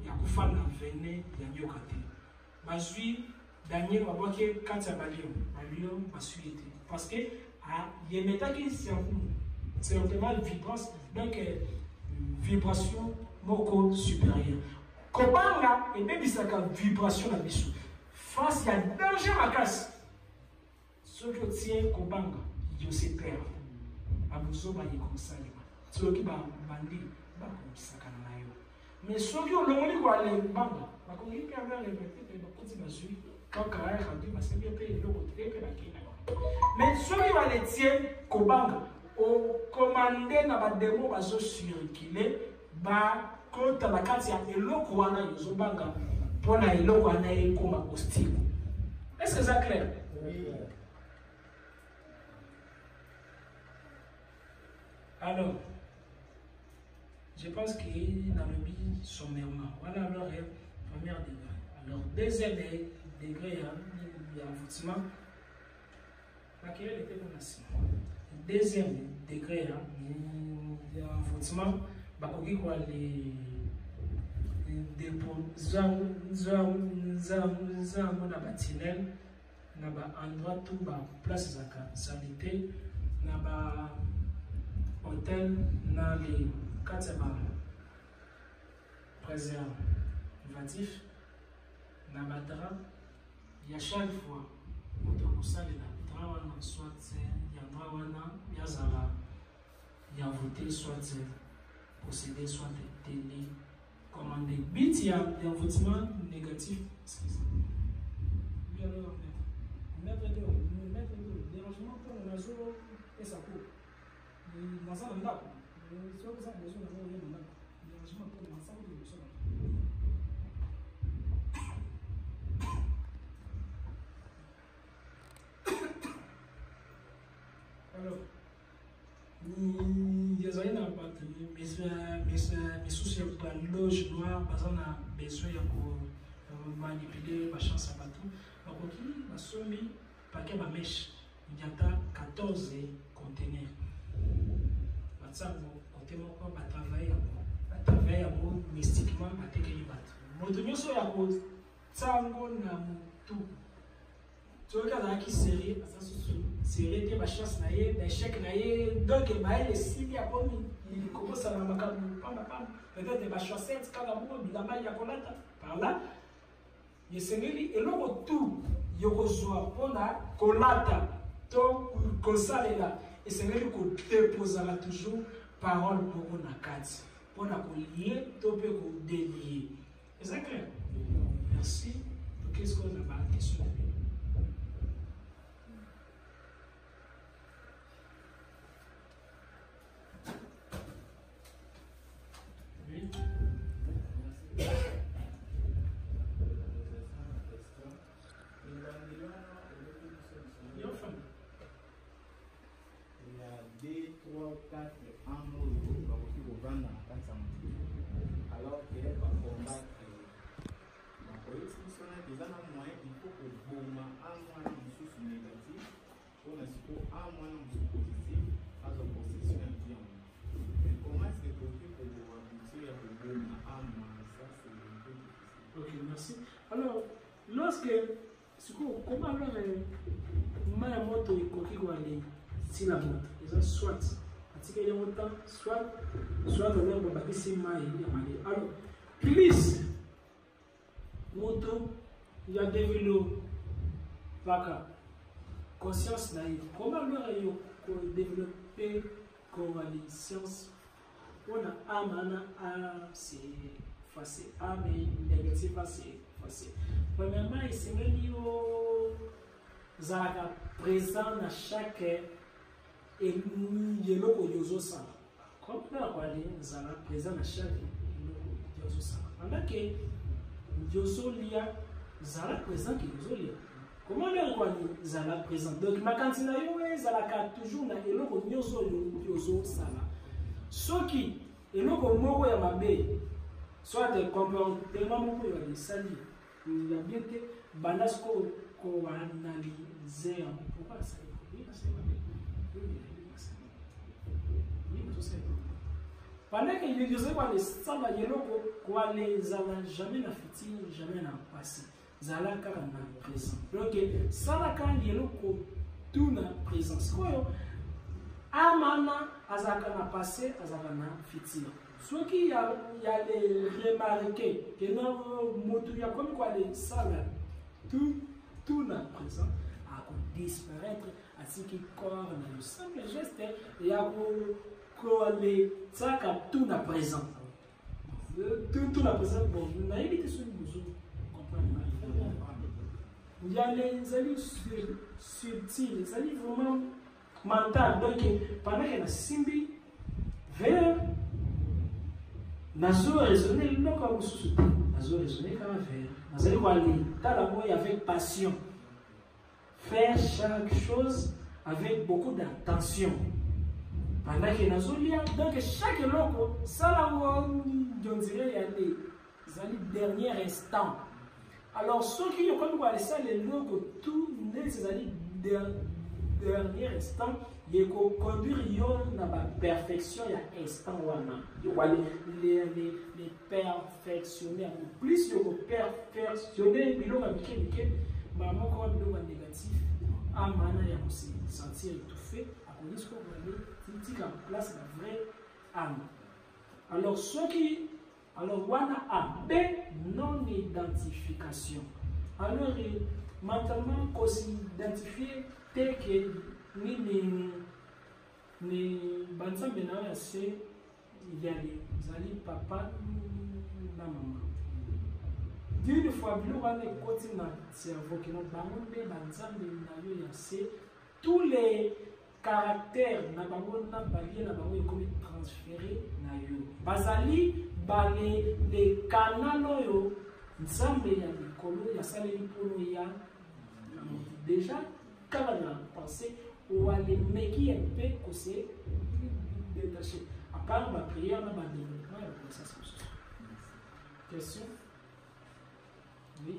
Speaker 1: ya kufa na venin ya nyoka te bazui Daniel va voir que quand il y a Balion va suivre. Parce que il y a des méthodes qui sont certainement vibrance, donc vibration moko supérieure. Kobanga et même ça quand vibration la bisu. Face il y a danger à casse. Ce que tient Kobanga, il se perd. Abuso ba y comme ça. Ce qui va bandi ba comme ça kana nayo. Mais ce qui au long li kwa le banga, ba ko yi ka ba le peut-être ba ko ti ba sui. Quand carré rendu ba se bien payer le côté pe ba kina. Mais ce qui va le tient Kobanga au commandé na ba demo ba zo circuler ba kota bakati ya eloko wana yozobanga pona eloko wana ekoma hostile. Est-ce que c'est clair? Oui. Alors, je pense qu'il dans le but sommairement. Voilà alors premier degré. Alors, deuxième degré, il y a effectivement laquelle était pour nation. Deuxième degré, il y a effectivement bakoki kwa les zamo na batinel na ba endroit tout ba place za sanité na ba hôtel na les quatre ba préservatif na ba drap ya chaque fois moto kusali na drap wana soit ya drap wana ya zala ya voter soit posséder soit télé commandé. Bit il y a des envoûtements négatifs. Mettre dérangement pour le réseau et sa peau. Dans un endroit, soit vous avez besoin d'avoir un dérangement pour l'ensemble de l'ensemble. Alors, désolé n'a pas tenu, mes soucis pour la loge noire, parce qu'on a besoin de manipuler ma chance à bateau. Donc, on a soumis paquet ma mèche, il y a 14 conteneurs. Ça, on va travailler à moi mystiquement, à téléviser. Mon tenir sur la cause, ça, on a tout. Tu regardes qui série, c'est l'été, ma chance naïe, d'échec naïe, donc il signe à il commence à la peut-être ma chaussette, quand la main il y a par là, il s'est mis et l'autre tout, il reçoit, on a colata, donc comme ça là, et c'est lui qu'on dépose là toujours parole pour qu'on a quatre, pour qu'on lier, tout peut qu'on délier. Est-ce que c'est clair? Merci. Qu'est-ce qu'on a pas la question? Oui.
Speaker 2: Il y a 2, 3, 4 angles pour vendre alors qu'il est pas combattre la politique déjà dans moyen il faut que bon un moyen de source négative on a surtout un moyen de positif à la possession bien. Mais comment est-ce que possible pour vous habituer à bon un moyen ça c'est un peu difficile.
Speaker 1: Ok, merci. Alors lorsque comment alors ma moto est coquille ou aller si la moto ils ont soit parce qu'il y a autant soit dans leur bâti c'est mal alors plus moto il y a des vélos vaca conscience naïve comment alors ils développer comme les sciences on a amana c'est facile mais négatif c'est facile premièrement il s'est mis au zaka présent dans chaque et yeloko yozo sala comme là quoi les zala présent dans chaque yeloko yozo sala pendant que yozo lia zala présent qui yozo lia comment là quoi zala présent donc ma cantina yo zala ka toujours na yeloko yozo sala ce qui yeloko moko ya mabe soit des comportements moko ya sali il y a bien que bandasko ko analyser pourquoi ça pendant qu'il disait quoi les samba yeloko quoi les ala jamais na fiti jamais na passé zalaka na présent. Donc salaka lielo ko tout na présent. Sikoyo amana azaka na passé, azaka na futur. Ce qui y a les remarqué que non motu ya comme quoi les sala tout na présent a disparaître à ce qui corps na le simple geste et a ko les saka tout na présent. Tout na présent bon na éviter ce besoin comprendre. Il y a les alliés subtils, les alliés vraiment mental. Donc pendant que na simbi vers nazo raisonner loka mususu nazo raisonner comme vers nazali ko aller tala moy avec passion, faire chaque chose avec beaucoup d'attention pendant que nazo lia. Donc chaque loko sala on dirait y a les dernier instant. Alors ceux qui ont comme quoi ça les loko tout les alliés dernier instant il faut conduire na ba perfection ya instant wana les perfectionner plus il faut perfectionner biloko bike maman ko biloko négatif amana ya se sentir étouffé à cause que vous allez en place la vraie âme. Alors ceux qui alors wana a B non identification. Alors mentalement qu'on s'identifie tel que ni banzambe na assez il y a les papa na maman. D'une fois bilo wana côté na cerveau qui non bango be banzambe na yo assez tous les caractères na bango na balie na bango comme transféré na yo. Bazali bale les canaux yo nzambe ya likolo ya saleli polo ya déjà quand on a pensé ou aller meki un peu que c'est détaché à part ma prière on a développement et ça c'est question. Oui.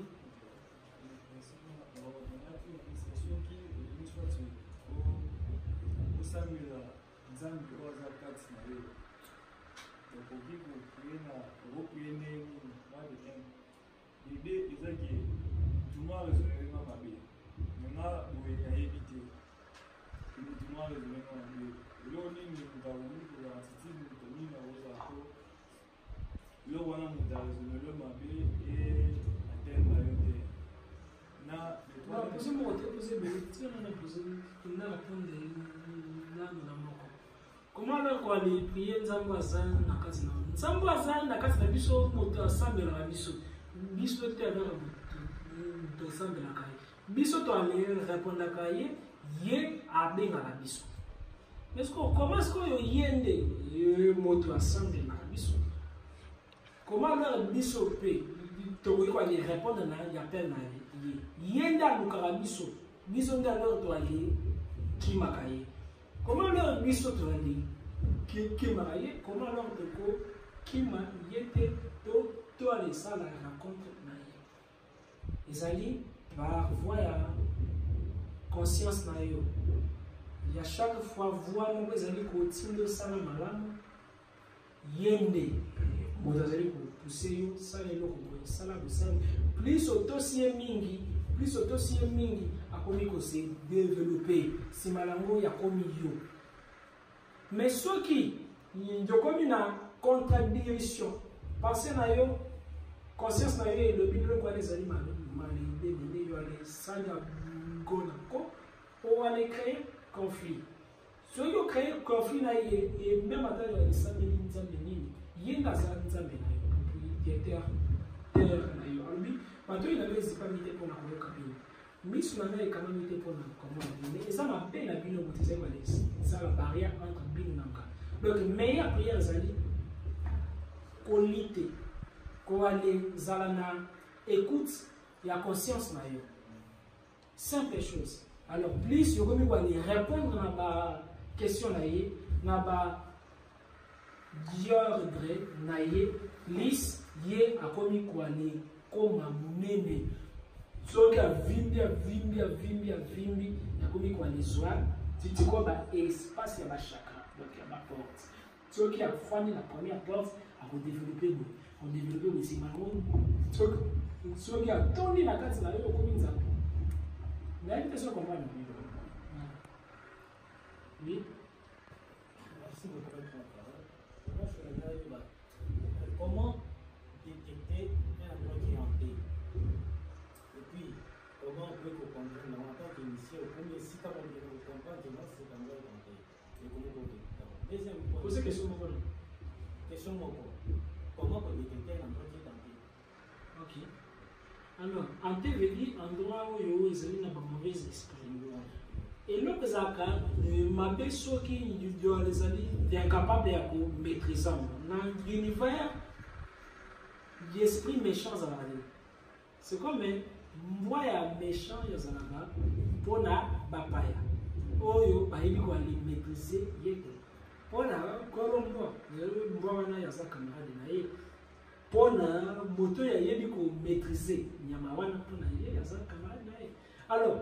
Speaker 3: L'idée est que tout le monde est dans ma vie. Maintenant, vous avez évité. Tout le monde est dans ma vie. Là, on est dans la vie pour la cité, nous sommes dans la vie. Là, on a dans ma vie et atteindre la vie. Là,
Speaker 1: on a posé mon côté, posé mon côté, on a posé, on a répondu là, nous avons. Comment alors qu'on allait prier Nzambouazan na Katina? Nzambouazan na Katina biso moto assemble la biso. Biso te alors moto assemble la kai. Biso to aller répondre la kai ye abenga la biso. Est-ce qu'on commence qu'on yende moto assemble la biso? Comment alors biso pe to ko aller répondre na appel na ye yenda lukara biso. Biso nda alors to aller kimakaye. Comment leur biso to aller qui marié, comment alors de quoi qui m'a yété to aller ça la rencontre naïe. Ils allaient par voie conscience naïe. Il y a chaque fois voir nous ils allaient continuer ça la malam yende. Bon ils allaient pousser yo ça les locaux ça la plus autosié mingi plus autosié mingi a commis que c'est développé si malango ya commis yo. Mais ceux qui ont comme une contradiction, pensez à eux, conscience à eux, le but de quoi les animaux, les sagas, ou aller créer conflit. Ceux qui ont créé conflit, et même à les samedi, il y a des zambés, il y a des terres, maintenant il avait pas mis pour la cabine. Mais si on avait quand même été pour la commande, et ça m'a peine à bien motiver ça la barrière entre bien et nanga. Donc meilleure prière zali qualité qu'on aller zalana écoute et la conscience na yo. Simple chose. Alors plus yo comme aller répondre à ba question na yé na ba diordre na yé lis yé a commis quoi aller comme munene. Soki avimbi yakomi kwa lezwa titi ko ba espace ya ba chakra donc ya ba porte soki a fani la première porte a ko développer aussi malon soki soki atondi na kati na yo okomi nzambe nayebi te soki comprendre oui.
Speaker 2: Merci beaucoup pour votre parole. Moi, je voudrais dire, comment détecter un endroit qui est hanté? Et puis, comment on peut comprendre en tant qu'initié, au premier si quand on comprend que c'est un endroit hanté? Et comment on détecte? Deuxième point.
Speaker 1: Posez question mon collègue.
Speaker 2: Question mon collègue. Comment on détecte un endroit qui est hanté?
Speaker 1: Ok. Alors, hanté veut dire endroit où il y a un mauvais esprit. Et là, ma belle qui est incapable de maîtriser. Dans l'univers, l'esprit méchant, c'est comme moi, il y a méchant, pour la bapaya. Oh, il y a maîtriser. Pour la colombo, il y a un camarade. Pour la moto, il y a maîtriser. Il y a un camarade. Alors,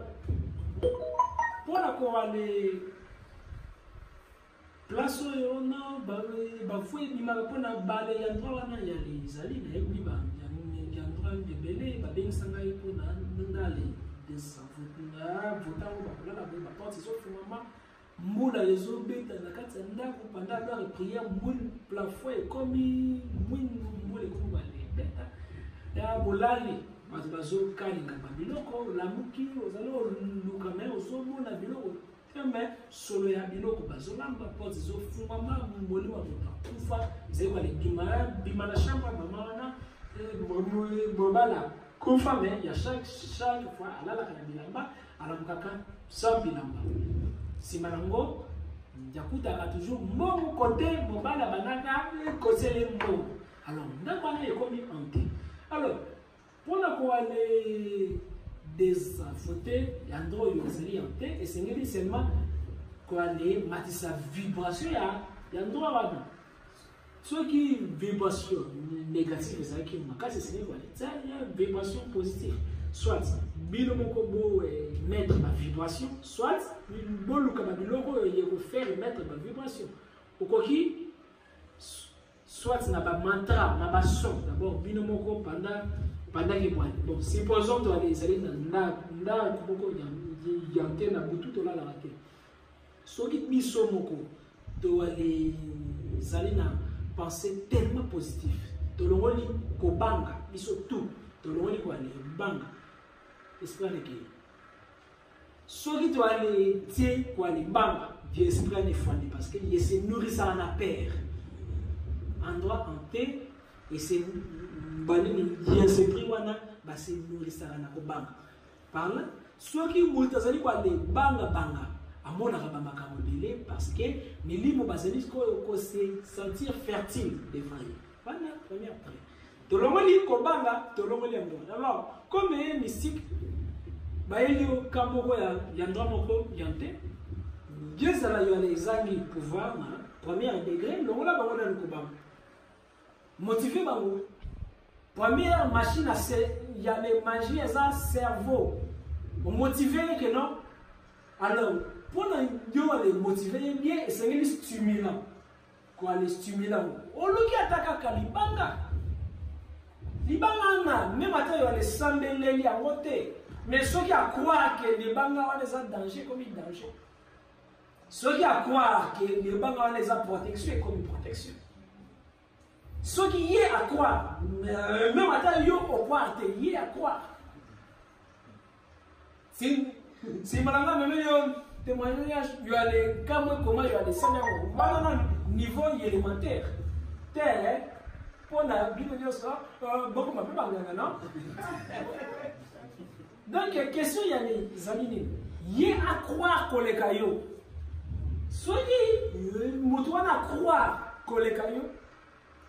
Speaker 1: pour la aller place où on a bafoué bima pour na balé ya droit wana ya les ali na yebi ba ya droit de belé ba ben sanga pour na ndale des savona vota ba la ba porte so fuma mbula yezo beta na kati ndako pendant leur prière mbul plafond comme mbule comme ba les beta ya bolali bazo kalinga biloko lamuki ozalo lukame ozomona biloko tembe solo ya biloko bazolamba porte zo fungama mboli wa kufa zeba le bima na shamba mama wana bobala kufa me ya chaque fois alala kana bilamba alamukaka sans bilamba simanango njakuta toujours mon côté bobala banaka kosele mbo alors ndako na ekomi hanté alors pour aller désaffronter l'endroit où il y a et c'est seulement aller mettre sa vibration il y a un endroit là ceux qui vibration négative c'est qui m'a c'est il y a vibration positive soit bilomoko mettre ma vibration soit bolu kama biloko il faut faire mettre ma vibration au koki soit na ba mantra na ba son d'abord bilomoko pendant que bon supposons que les aller na beaucoup y antenne na butu to la raté so qui biso moko to aller na penser tellement positif to longoli ko banga biso tout to longoli ko aller banga esprit que so qui to aller tie ko aller banga Dieu esprit ne fondé parce que il se nourrit ça en paire endroit hanté et c'est bien se pris wana ba se nourrir na ko banga par là ceux qui multazali ko aller banga amona ka bamba ka modélé parce que milimo bazali ko se sentir fertile des foyers voilà première près to longoli ko banga to longoli ando alors comme mystique ba elio kamoko ya ndamoko yante Dieu sala yo les angi pouvoir na premier degré longola ba wana ko banga motiver bango. Première machine, il y a les magies et ça cerveau. Pour motiver que non. Alors, pour les motiver bien, c'est les stimulants. Quoi, les stimulants. Au lieu d'attaquer Kalibanga. Libanga, même à il y a les sambelés à côté. Mais ceux qui croient que les bangas ont des dangers comme une danger. Ceux qui croient que les bangas ont des protection comme une protection. Ceux qui y est à croire, même à yo au pouvoir, y est à croire. Si madame même yo témoignage, il y a les caméras comment il y a les scénarios. Maintenant niveau élémentaire, terre pour la Bible ça, beaucoup m'a pas parlé non. Donc question il y a les amis, y est à croire que les cailloux. Ceux qui moutouana à croire que les cailloux.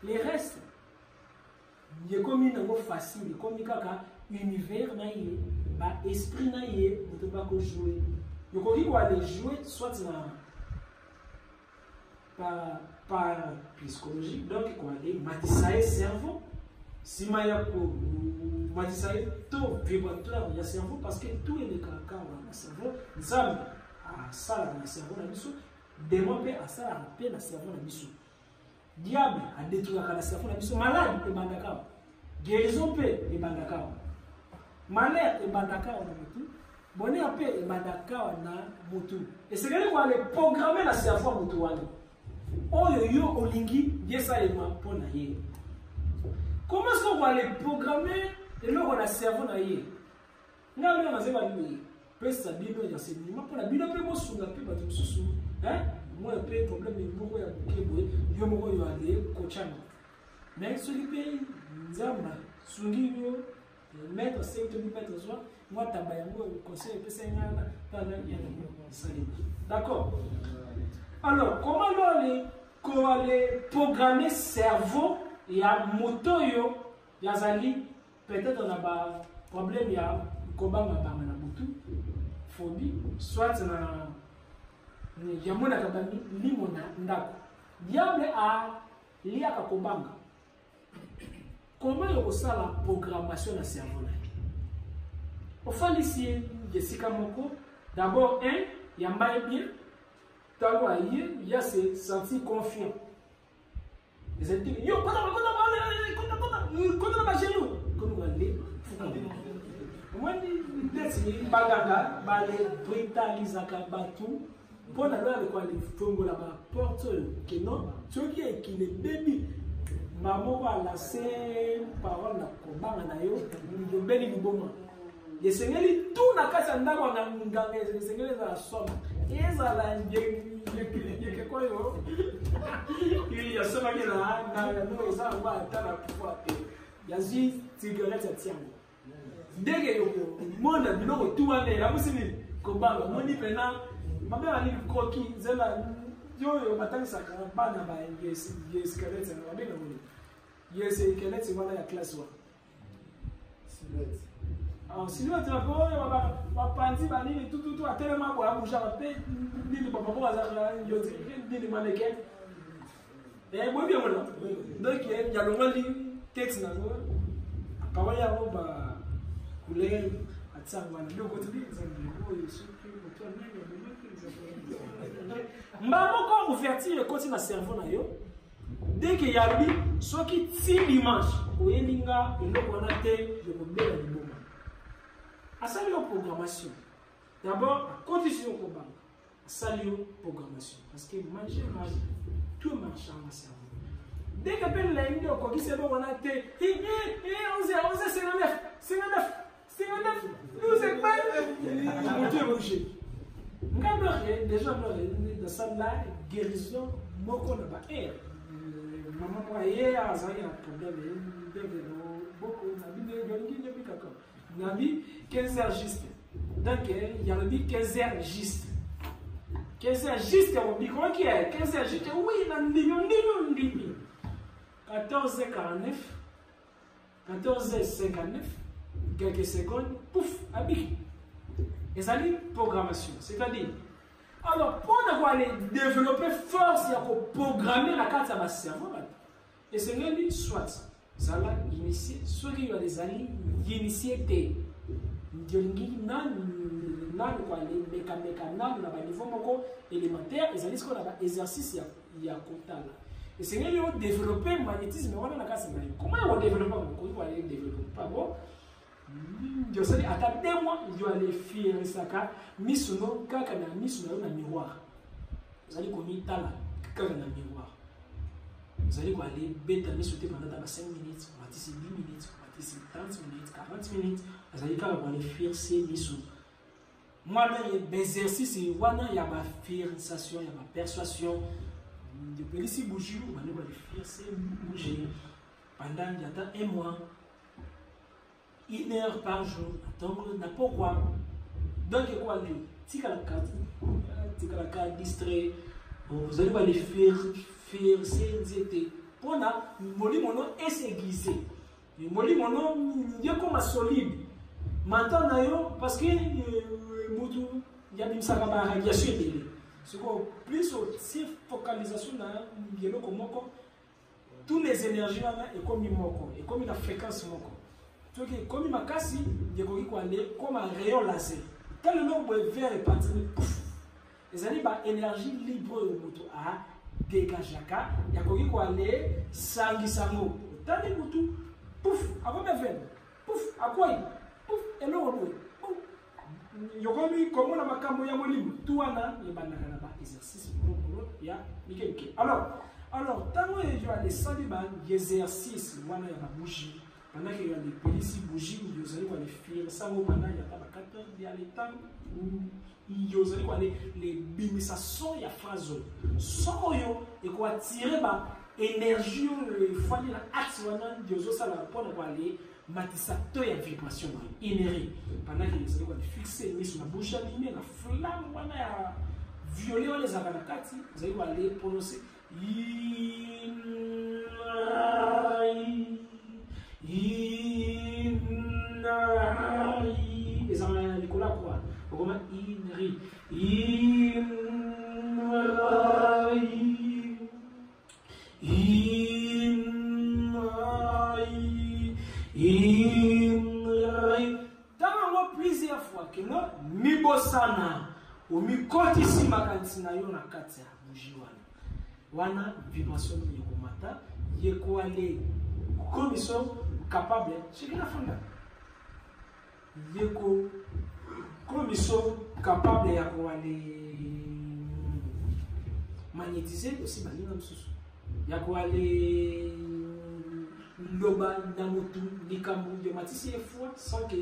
Speaker 1: Les restes, il y a comme une facile, comme un univers, un esprit, on ne peut pas jouer. Il faut aller jouer soit par psychologique, donc il faut aller matisser le cerveau. Si il y a matisser tout vibratoire, il y a cerveau parce que tout est le caractère dans le cerveau. Nous sommes à ça dans le cerveau, développer à ça dans le cerveau. Diable a détruit le cerveau, malade et bandaka. Guérison peut et bandaka. malheur ebandaka na mutu bonheur pe ebandaka na mutu esengeli ko ale programmer la cerveau mutu wana oyo yo olingi yesalema mpona ye. Comment est-ce qu'on va les programmer et là on a cerveau na ye nga mena mazeba ni pesa bino ya enseignement pour la bino pe mo sunga pe bato susu moi pe problème moko ya kebo yo moko yo ale kochana mais celui pe nzamba sungi yo mettre 5 mettre soit moi tamba yango conseil pe sengana ta na ya sali. D'accord. Alors comment les programmer cerveau ya moto yo yazali peut-être on a ba problème ya kobanga banga na motu phobie soit na yamona kabani limona ndako diable a lia ka kobanga. Comment yo sala programmation na cerveau là au fond ici Jessica moko d'abord yamba bien tango aye ya se sentir confiant. Les intimes, yo, kona ba genou, kona ba le, moi ni desi baganga, ba le brutalisaka batu, pona lo avec quoi les fongola ba porte que non, ce qui est qui le baby, maman va la c'est parole na kobanga na yo, yo beli liboma. Les sengeli tout na kasa ndako na nganga, les sengeli za soma. Ezala ngeke ko yo. Il y a ce qui là, na ça va tala pouvoir. Yazi cigarette tiango. Ndege yo mona biloko tout wana ya musini ko banga moni pena mabe ani koki zela yo batangisa ka bana ba yes cigarette na babe na moni. Yes cigarette wana ya class 1. Cigarette. Ah, sinon tu vas voir, va penser à nini tout à tellement pour bouger à paix, nini papa pour azar, yo nini mannequin. Et moi bien voilà. Donc il y a le mali texte na go. Akawaya ya ba couleur atsangwa na loko tu dis oh yo suki ko to nini mbamo ko ouverture côté na cerveau na yo. Dès que yabi soki ti dimanche oyelinga eloko na te le problème du moment. À ça, programmation. D'abord, condition pour banque. À ça, programmation. Parce que manger, tout marche en cerveau. Dès que tu as une idée, c'est bon, on a été 59, nous c'est pas. Mon Dieu, mon Dieu. Déjà, dans ça, là, guérison, moi, on a pas air. Maman, moi, hier, il y a un problème. Beaucoup, Nabi 15 heures juste. Donc il y a le 15 heures juste. 15 heures juste, on dit comment qui est 15 heures juste. Oui, non. 14h49, 14h59, quelques secondes, pouf, habit. Et ça dit programmation. C'est-à-dire, alors pour aller développer force, il y a pour programmer la carte à ma cerveau. Et c'est dit soit. Ça va initier, soit il y a des alliés initiés des niveau élémentaire, et ça dit qu'on a exercice il y a là. Et c'est là où développer le magnétisme. Comment on développe on va aller développer pas bon. Je sais à ta 2 mois, il doit aller faire ça car misuno kaka na misuno na miroir. Vous allez comme tala kaka na miroir. Vous allez aller bêta sauter pendant 5 minutes, on va tisser 10 minutes, on va tisser 30 minutes, 40 minutes. Vous allez aller faire ces missions. Moi, les exercices, il y a ma fixation, il y a ma persuasion. Je peux laisser bouger, on va aller faire ces bouger pendant 1 mois, 1 heure par jour. Donc, pourquoi? Donc, quoi, si la carte distrait, vous allez aller faire ces étés. Pour ça, moli mono est aiguisé. Moli mono, il y a comme solide. Maintenant, parce que il y a une radiation. C'est plus aussi focalisation dans toutes les énergies et comme et comme la fréquence donc comme ma casse il y a comme un rayon laser. Quand le nombre vert est parti, les années énergie libre à dégager il y a quoi aller sangi sango. Tandis que tout pouf avant mes veines pouf à quoi pouf eloko yokomi komona makambo ya molimo tout wana ebandaka na exercice moko ya mike. Alors tango yo alesali ba exercice wana ya bougie pendant que yo alipelisi bougie yo zali kwa le faire sango pendant ya ba 4 heures ya le temps yo zali kwa le bimisa son ya phrase son yo e ko attirer ba énergie fali na axe wana yo zo sala pona kwa le matisato ya vibration inérée pendant que yo zali kwa fixer ni sur la bouche allumée na flamme wana ya violet wale za kanakati zali kwa le prononcer Nicolas quoi comment inri dans plusieurs fois que non mi bosana ou mi kotisi makanti na yo na kati ya bougie wana vibration ya komata yeko ale comme sont capables c'est que la fanda yeko comme ils sont capables ya ko ale magnétiser aussi banina msusu ya ko ale loba na motu likambu de matisi e fois sans que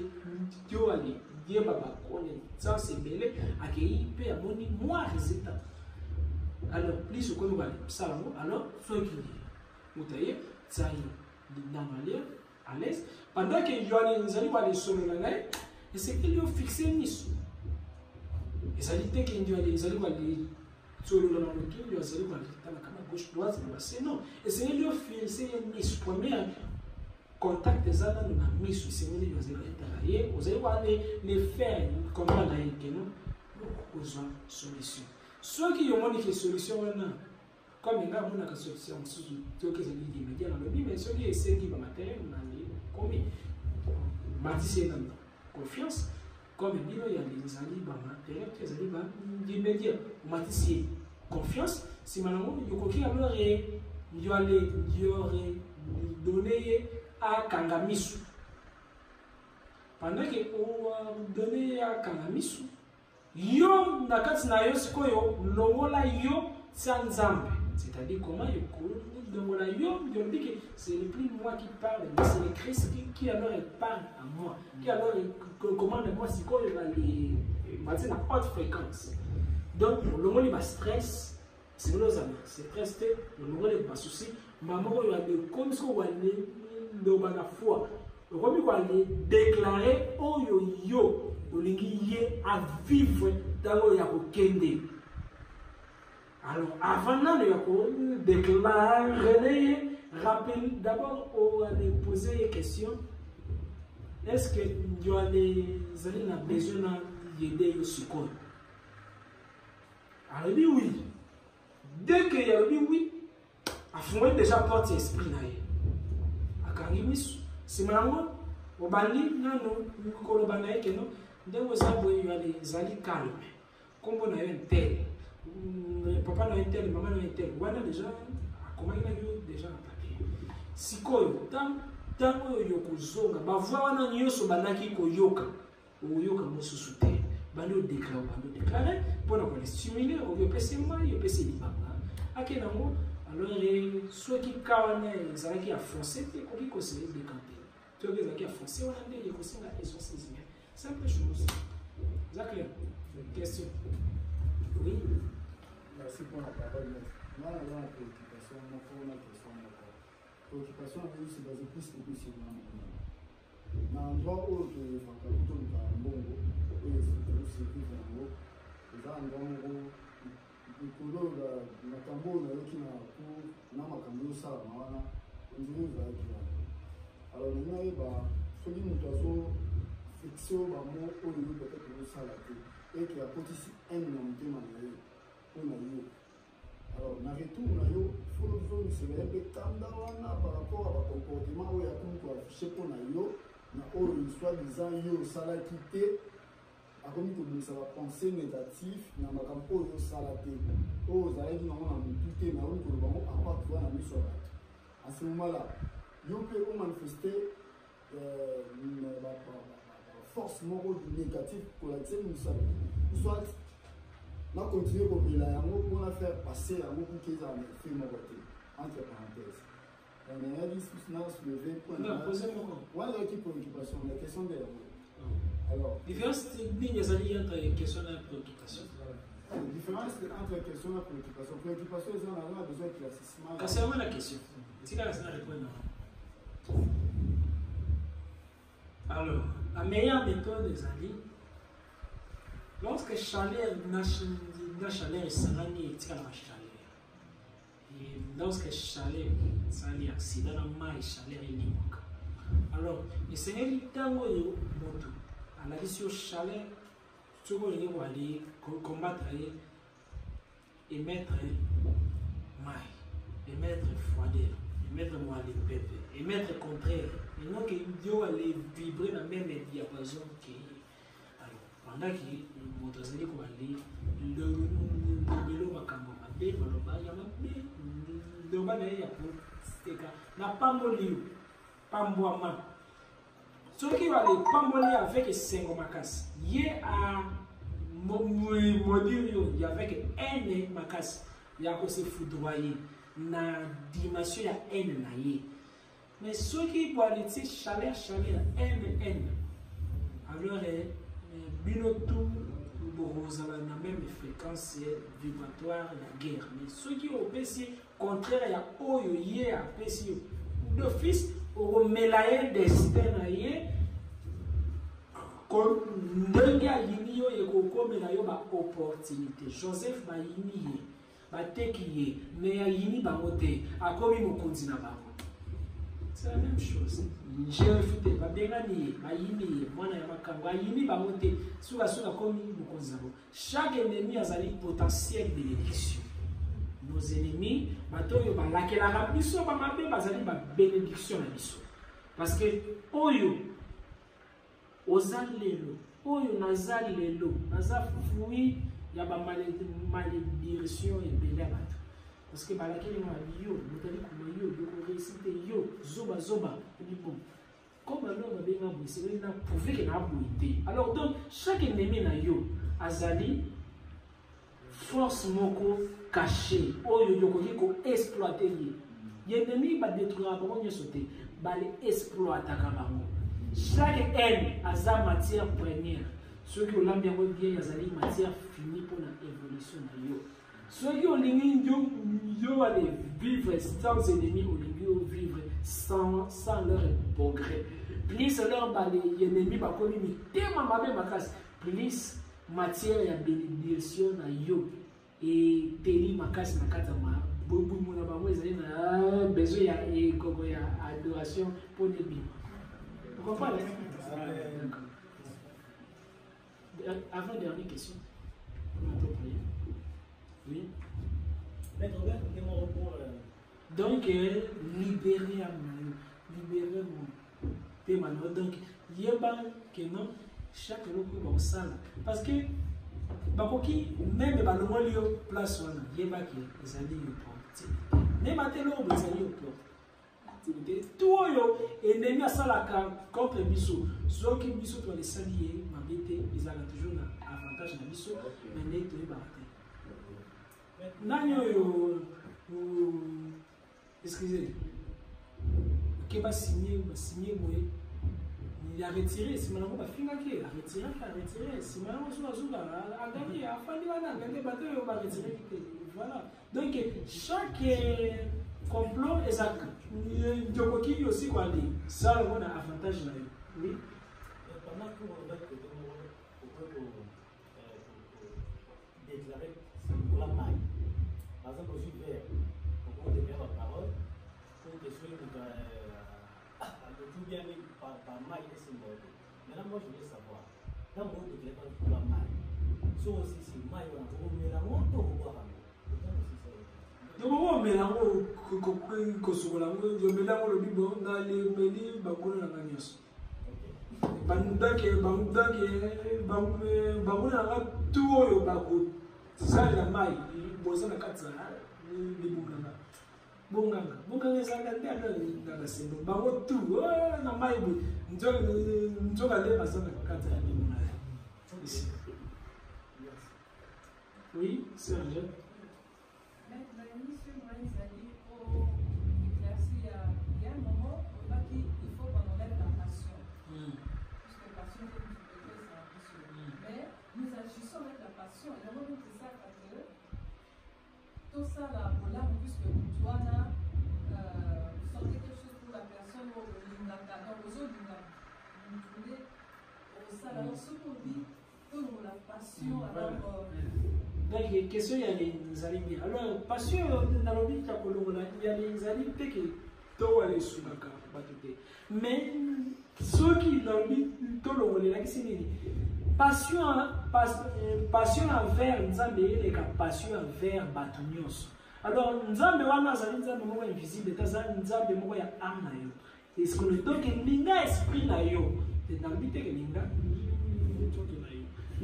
Speaker 1: Dieu ale Dieu baba kone ça c'est belé akei pe amoni moi résultat. Alors, plus au Congo, alors, faut qu'il y ait ça y à l'aise. Pendant que nous allons aller sur le lac, et c'est qu'il y a fixé Nice. Et ça dit que nous allons aller sur le lac, nous allons aller dans la gauche droite, c'est non. Et c'est qu'il y a fixé Nice. Premier contact des gens dans la mise, c'est qu'il y a travailler, vous allez les faire comment on a été, nous besoin de solution. Ceux qui ont des solutions, comme il y a une solution, ceux qui ont des médias dans le vie, mais ceux qui essaient de matériel, comme il y a confiance, comme il y a des alliés matériels, des médias, matériel confiance, si maintenant il y aurait donné à Kangamisu. Pendant que on donné à Kangamisu, yo nakati na yo sikoyo longola yo sanzambe, c'est-à-dire comment yo longola yo dit que c'est le plus moi qui parle, mais c'est le Christ qui alors parle à moi, qui alors commande moi sikoyo na les matin à haute fréquence. Donc longola ba stress, c'est nos amis, c'est stress longola ba souci, maman yo a de comme ce qu'on va le bana foi. Comme quoi les déclarer yo à vivre dans le Kende. Alors, avant de déclarer, rappelle d'abord, on va poser une question. Est-ce que vous avez besoin d'aider au secours? Alors, il dit oui. Dès qu'il y a dit oui, il faut déjà porter l'esprit. C'est maintenant, au bali, non, non, donc, ça, il y a des alliés calmes. Comme on a un tel, papa n'a un tel, maman n'a un tel. Voilà déjà, comment il a eu déjà un papier. Si quoi, tant que yokozonga, bah voilà, nous sommes banaki koyoka, ou yoka mosu soute, bando déclarer, pour nous les stimuler, on veut passer moi, il peut passer l'imam. À quel moment, alors, soit qui kawane, les alliés a foncé, et qu'on peut se décanter. Tu vois, les alliés a foncé, on a dit, il y a aussi la exorcisme. Simple chose. Zachary, question. Oui.
Speaker 2: Merci pour la parole. Moi, j'ai une préoccupation. Préoccupation, c'est basé plus sur moi. Dans l'endroit où je fais un peu de bongo, où je suis plus dans l'eau, les gens ont na tambo na yoki na ku na makambo sala mawana nzuri za kiwa. Alors, nous avons celui nous fixé au moment où nous peut-être nous salater et qui a potissé un nom de manière on a eu. Alors, dans le retour, il faut nous se répéter par rapport à comportement où il y a tout affiché pour nous, dans soi-disant yo salakité, à comme ça va penser négatif, dans ma campo yo salaté. Oh, vous allez dire non, on a tout est dans le bon à part toi dans le soir. À ce moment-là, yo peut manifester
Speaker 4: force négative pour la soit on a continué comme il a on a fait passer à beaucoup qui ont fait mon côté entre parenthèses. On a dit soulevé point.
Speaker 1: On a posé mon compte.
Speaker 4: Ouais, la préoccupation, la question des alors,
Speaker 1: différence technique entre question et préoccupation.
Speaker 4: La différence entre question et préoccupation. Préoccupation, on a besoin de classissement.
Speaker 1: C'est vraiment la question. Si la réponse. Alors, la meilleure méthode des alliés, lorsque chaleur, la chaleur est salée, et la chaleur. Et lorsque chaleur, ça veut dire accident, la chaleur est libre. Alors, le Seigneur dit tango yo moto. À la vision chaleur, tu vas aller combattre et mettre maille, et mettre froideur, et mettre moi les pépés, et mettre contraire. Et donc, il doit aller vibrer dans le même diapason que. Alors, pendant que le motorisé va aller, le vélo va camber, le bas, il y a le bas derrière pour steka. Na pambolio, pamboama. Ce qui va aller pambolio avec 5 makas. Il y a module, il y a avec N makas. Il y a aussi foudroyer. Na dimension, il y a N naïe. Mais ceux qui vont aller chaleur, N. Alors, binotou, vous avez la même fréquence vibratoire, la guerre. Mais ceux qui ont PC, contraire, il y a Oyo, il y a PC. D'office, au mélaye destin, comme Nenga Yinio et Koko Melayo, opportunité. Joseph Bayini, Batekiye, mais Yini Bamote, a commis mon continent. C'est la même chose. J'ai refusé, pas bien gagné, Bayini, moi, Bayini Bamote, sur la commis mon continent. Chaque ennemi a un potentiel bénédiction. Nos ennemis, la bénédiction. Parce que, Oyo, Ozalelo, Oyo Nazalelo, Nazal fruit, il y a une malédiction et belé. Parce que, yo, yo, zoba, bon. Comme alors, c'est prouvé qu'il a beauté. Alors, donc, chaque ennemi na yo, Azali, force moko caché, oyo yokoki ko exploiter ye. L'ennemi va détruire bango nyosote, va les exploiter bango. Chaque haine a sa matière première. Ceux qui ont l'ambiance bien, azali matière finie pour l'évolution de yo. Ceux qui ont l'ennemi yo aller vivre sans ennemis, ou vivre sans leur progrès. Plus leur l'ennemi va communiquer tellement ma même makas, plus matière ya bénédiction na yo et teli makasi na kata ma bobu mona bango ezali na besoin ya koko ya adoration pour les biens. Vous comprenez? Avant dernière question. Oui. Donc libérer mon thème. Donc yeba que non chaque loco va au salle parce que bakoki même balongoli yo place wana yeba ki ezali yo porte même atelo ezali yo porte tout yo ennemi asalaka contre biso soki biso to les salier mabete ezala toujours na avantage na biso mais ne to yeba te nanyo yo excusez que va signer moi. Il a retiré, si maintenant on va finir, il a retiré, si maintenant on a gagné, à fin de l'année, on va retirer. Voilà. Donc, chaque complot est ça. Il y a aussi quoi dire. Ça, on a avantage là. Oui.
Speaker 5: Pendant que on va déclarer pour la maille, par exemple, au sud-vert, on peut déclarer la parole pour que ce soit tout bien par maille et symbole. Maintenant, moi, je voulais savoir, dans mon déclaration pour la maille, si aussi c'est maille, on a la honte ou quoi?
Speaker 1: Donc, on met la honte, je mets la honte, le biberon, dans les mêlés, bakuna na gagnos. Bakuna na tout au bako. C'est ça la maille, il bosse na katsa, les bougana. bonganga bonganga ezalaka nde alingaka sendo bango tu na mai boye nzoka nde bazanga kati ya limo na ye. Oui, c'est un jeune.
Speaker 6: Nous agissons avec la passion. Et vraiment, c'est ça parce que tout ça, là, puisque toi, là, vous sentez quelque chose pour la personne, donc aux autres, vous voulez, ça, alors, ce qu'on dit, pour la passion, alors.
Speaker 1: Donc, question, il y a les aliments. Alors, passion, dans le but, il y a les aliments qui sont sous la carte. Mais, ceux qui, dans le but, passion envers Nzambe et passion envers Batunios. Alors, Nzambe wana azali Nzambe moko invisible, tazali Nzambe moko ya âme na yo. Et ce que le donc linga esprit na yo, c'est dans le but que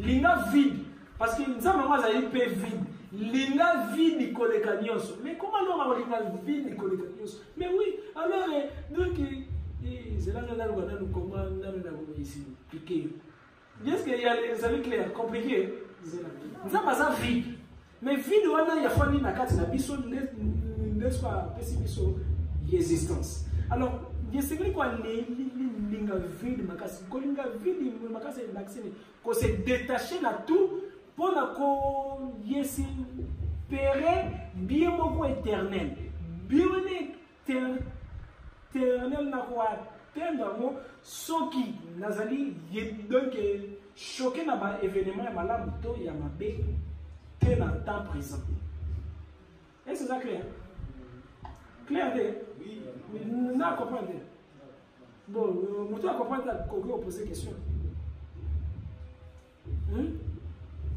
Speaker 1: linga vide, parce que Nzambe moko azali pe vide. Linga vide koleka nyonso. Mais comment on va linga vide koleka nyonso? Mais oui, alors donc c'est là nous comment nous ici piquer. Est-ce qu'il y a les amis clairs, compliqués? Nous avons ça vide. Mais vide, on a fallu na kati na biso n'est-ce pas pessimisme existence. Alors, je sais que quoi linga vide makasi, ko linga vide makasi l'accès, ko se détacher na tout pour na ko espérer bien beaucoup éternel. Bien éternel na quoi atteindre ceux qui nazali donc choqué na ba événement ya malamu to ya mabe que dans le temps présent. Est-ce que c'est clair? Clair de? Oui. Non, comprendre. Bon, vous devez comprendre qu'on peut poser question.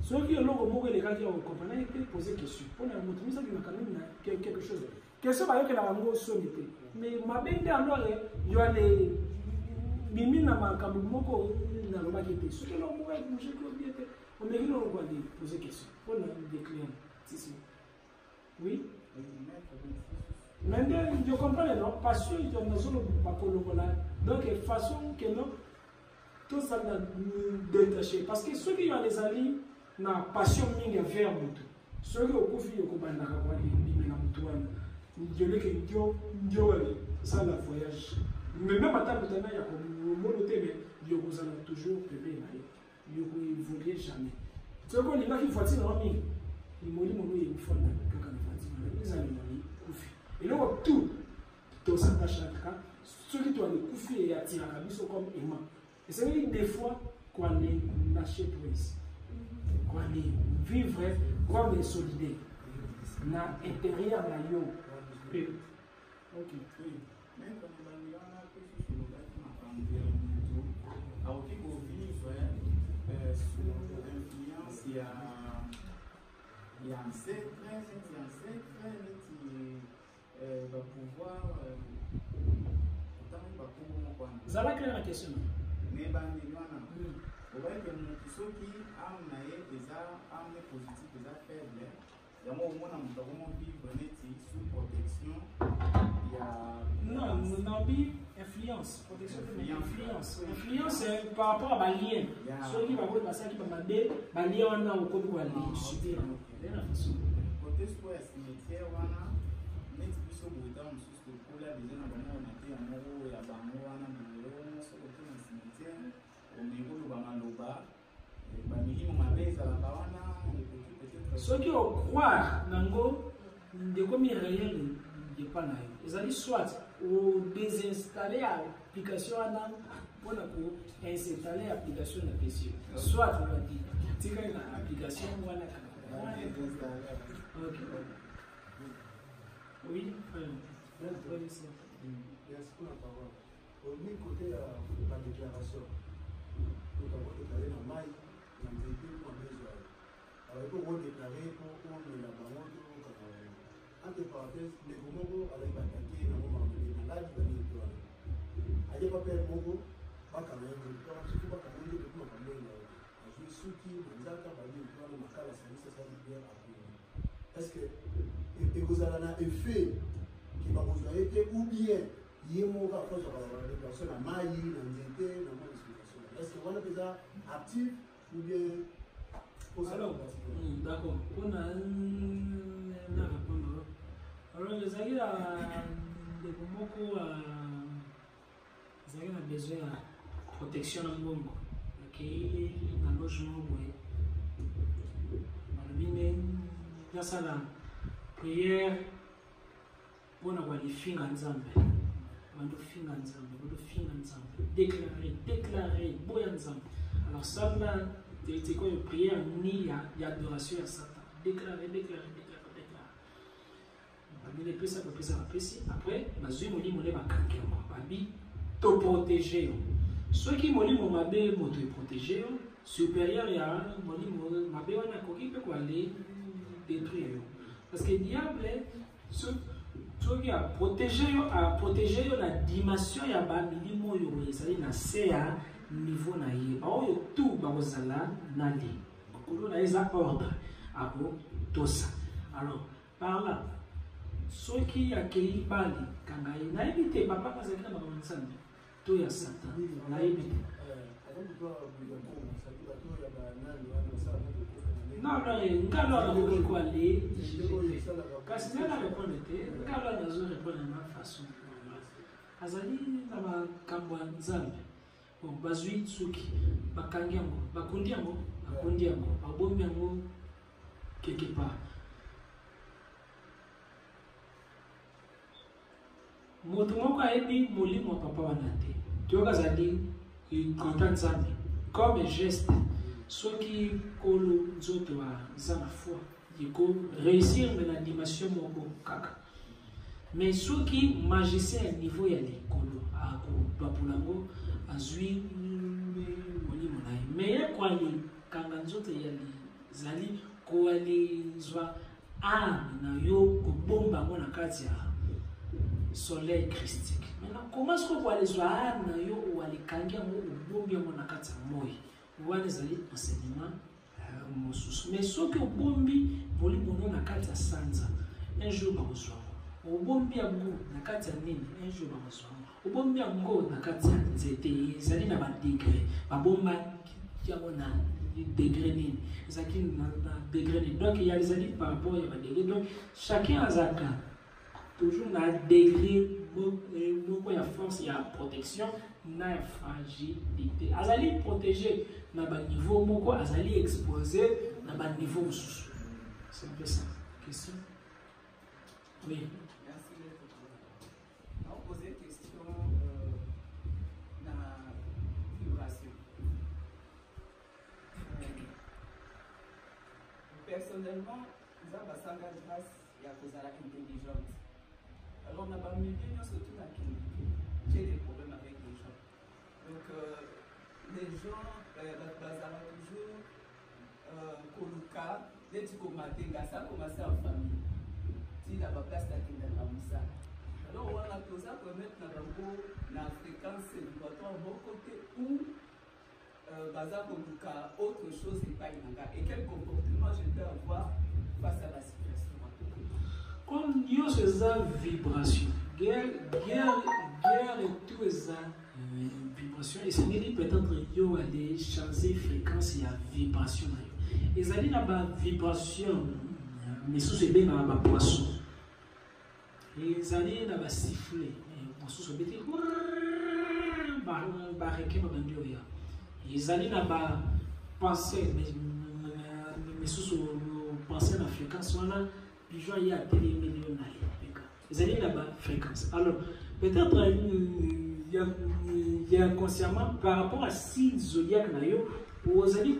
Speaker 1: Ceux qui ont les gars qui ont compris, ils peuvent poser question. Pour nous montrer ça, il y a quand même quelque chose. Question par exemple que la langue sonité. Mais ma belle alors il y a les mimi na makambo moko na loba kete. Ce que l'on pourrait bouger que bien on mérite on va poser question. Pour nous décliner. Si. Oui. Maintenant, je comprends non parce que dans nos zones là. Donc façon que non tout ça n'a détaché parce que ceux qui ont les amis na passion mingi vers mutu. Ceux qui ont confié au kobanda kwa bibi na mutu wana. Ndiole que ndio ça la voyage. Mais même à ta il y a comme monoté mais Dieu vous en a toujours payé là. Dieu vous évoluer jamais. Ce qu'on dit là qu'il faut dire non mais il moli mon il faut là quand on fait les amis kufi. Et là tout ça dans chaque cas ceux qui doivent kufi et attirer la biso comme aimant. Et c'est vrai des fois qu'on est lâché prise. Qu'on est vivre comme solidaire. Na intérieur na yo. Ok.
Speaker 2: Mais comme on a fait sur le bâtiment, on vit sous l'influence, il y a un secret qui va pouvoir.
Speaker 1: Ça va clair la question.
Speaker 2: Mais on voit que ceux qui ont des armes positives, des armes faibles. Il y a un moment où nous avons vivre sous protection.
Speaker 1: Non, nous avons influence. Protection de influence. Influence, c'est par rapport à lien. Ceux qui vont passer qui vont demander, lien on a au côté où aller subir.
Speaker 2: Côté soit cimetière, on a net plus au bout d'un sous le coup là, déjà on a été en haut et à Bango, on a mis sur le côté du cimetière, au niveau de Bamaloba, et Bamili, on a mis à la Bawana.
Speaker 1: Ceux qui ont croire Nango, de comme il réel de pas là. Ils allaient soit ou désinstaller l'application pour installer l'application de PC. Soit on va dire, tu as une application ou on a ok. Oui.
Speaker 4: Merci pour la parole. Au même côté de la déclaration, nous avons déclaré dans maille, dans le véhicule qu'on a besoin. Alors, il faut déclarer pour la banque entre parenthèses, les Gomogo avec Bataki, le moment où il y a l'âge de l'histoire. Aïe, papa, Mogo, pas quand même, il faut pas quand même, il faut pas quand même, je suis souki, mais ça, quand même, il faut pas marquer la service, ça veut bien apprendre. Est-ce que, et vous avez un effet,
Speaker 7: qui va rejoindre ou bien il y a mon gars des personnes à maïs, dans l'identité, dans mon explication. Est-ce que on a déjà actif ou bien
Speaker 1: alors d'accord on a répondre alors les amis de beaucoup ils ont besoin de protection en bombe qui dans logement ouais malbine dans ça la prière on a qualifié ensemble Mando finga nzambe, déclarer, boya nzambe. Alors ça, c'est quoi une prière ni adoration à Satan. Déclarer. Après, bazui moli mole bakanke babi to protéger. Ceux qui moli mon mabe moto protéger, supérieur ya moli mabe wana koki pe ko aller détruire. Parce que le diable qui a protégé la dimension ya ba milimo yo ezali na se ya niveau na ye ba oyo tout ba kozala na li kolo na eza ordre abo tosa. Alors par là ceux qui accueillent bali kanga na éviter papa parce que na ba nsambi to ya Satan na éviter non, ngalo na ko aller kasi na répondre te ngalo na zo répondre na façon azali na makambo ya nzambe bon bazwi tsuki bakangi yango bakundi yango babombi yango quelque part moto moko ayebi molimo papa wana te toyoka azali konta nzambe comme geste soki kolo nzoto aza na foi yeko réussir mais na dimension moko kaka mais soki magicien ya niveau ya likolo akopapula ngo azwi molimo na ye mais ye koali kanga nzoto ya lizali koalizwa ame na yo kobomba ngo na kati ya soleil christique. Maintenant comment est-ce que koalizwa ame na yo oalikangi yango obombi yango na kati ya moi wana ezali enseignement mosusu mais soki obombi molimo na kati ya sanza un jour bakozwa obombi yango na kati ya nini un jour bakozwa obombi yango na kati ya nzete ezali na badegré babomba yango na degré nini ezalaki na degré nini donc il y a ezali par rapport ya badegré donc chacun azaka toujours na degré moko ya force ya protection na ya fragilité azali protégé na ba niveau moko azali exposé na ba niveau mosusu. C'est un peu ça. Question? Oui.
Speaker 2: Merci. On va poser une question dans la vibration. Personnellement, nous avons une grâce et à cause de l'intelligence. Alors, on a pas mis surtout la clinique. J'ai des problèmes avec les gens. Donc, les gens, bazala toujours koluka, dès que tu matinga, ça commence en famille. Si la place ta kinda comme ça. Alors, on a tout ça pour mettre la fréquence vibratoire bon côté où bazala koluka autre chose n'est pas inanga. Et quel comportement je peux avoir face à la situation?
Speaker 1: Comme Dieu c'est sa vibration, guerre et tout ça vibration et c'est dit peut-être yo aller changer fréquence et vibration et ça dit là-bas vibration mais sous c'est bien dans la poisson et ça dit là-bas siffler et sous c'est bien barrequer ma bandio ya et ça dit là-bas penser mais sous penser la fréquence voilà pigeon y a télé million ils allaient là-bas fréquence alors peut-être il y a consciemment par rapport à signe zodiaque na yo vous allez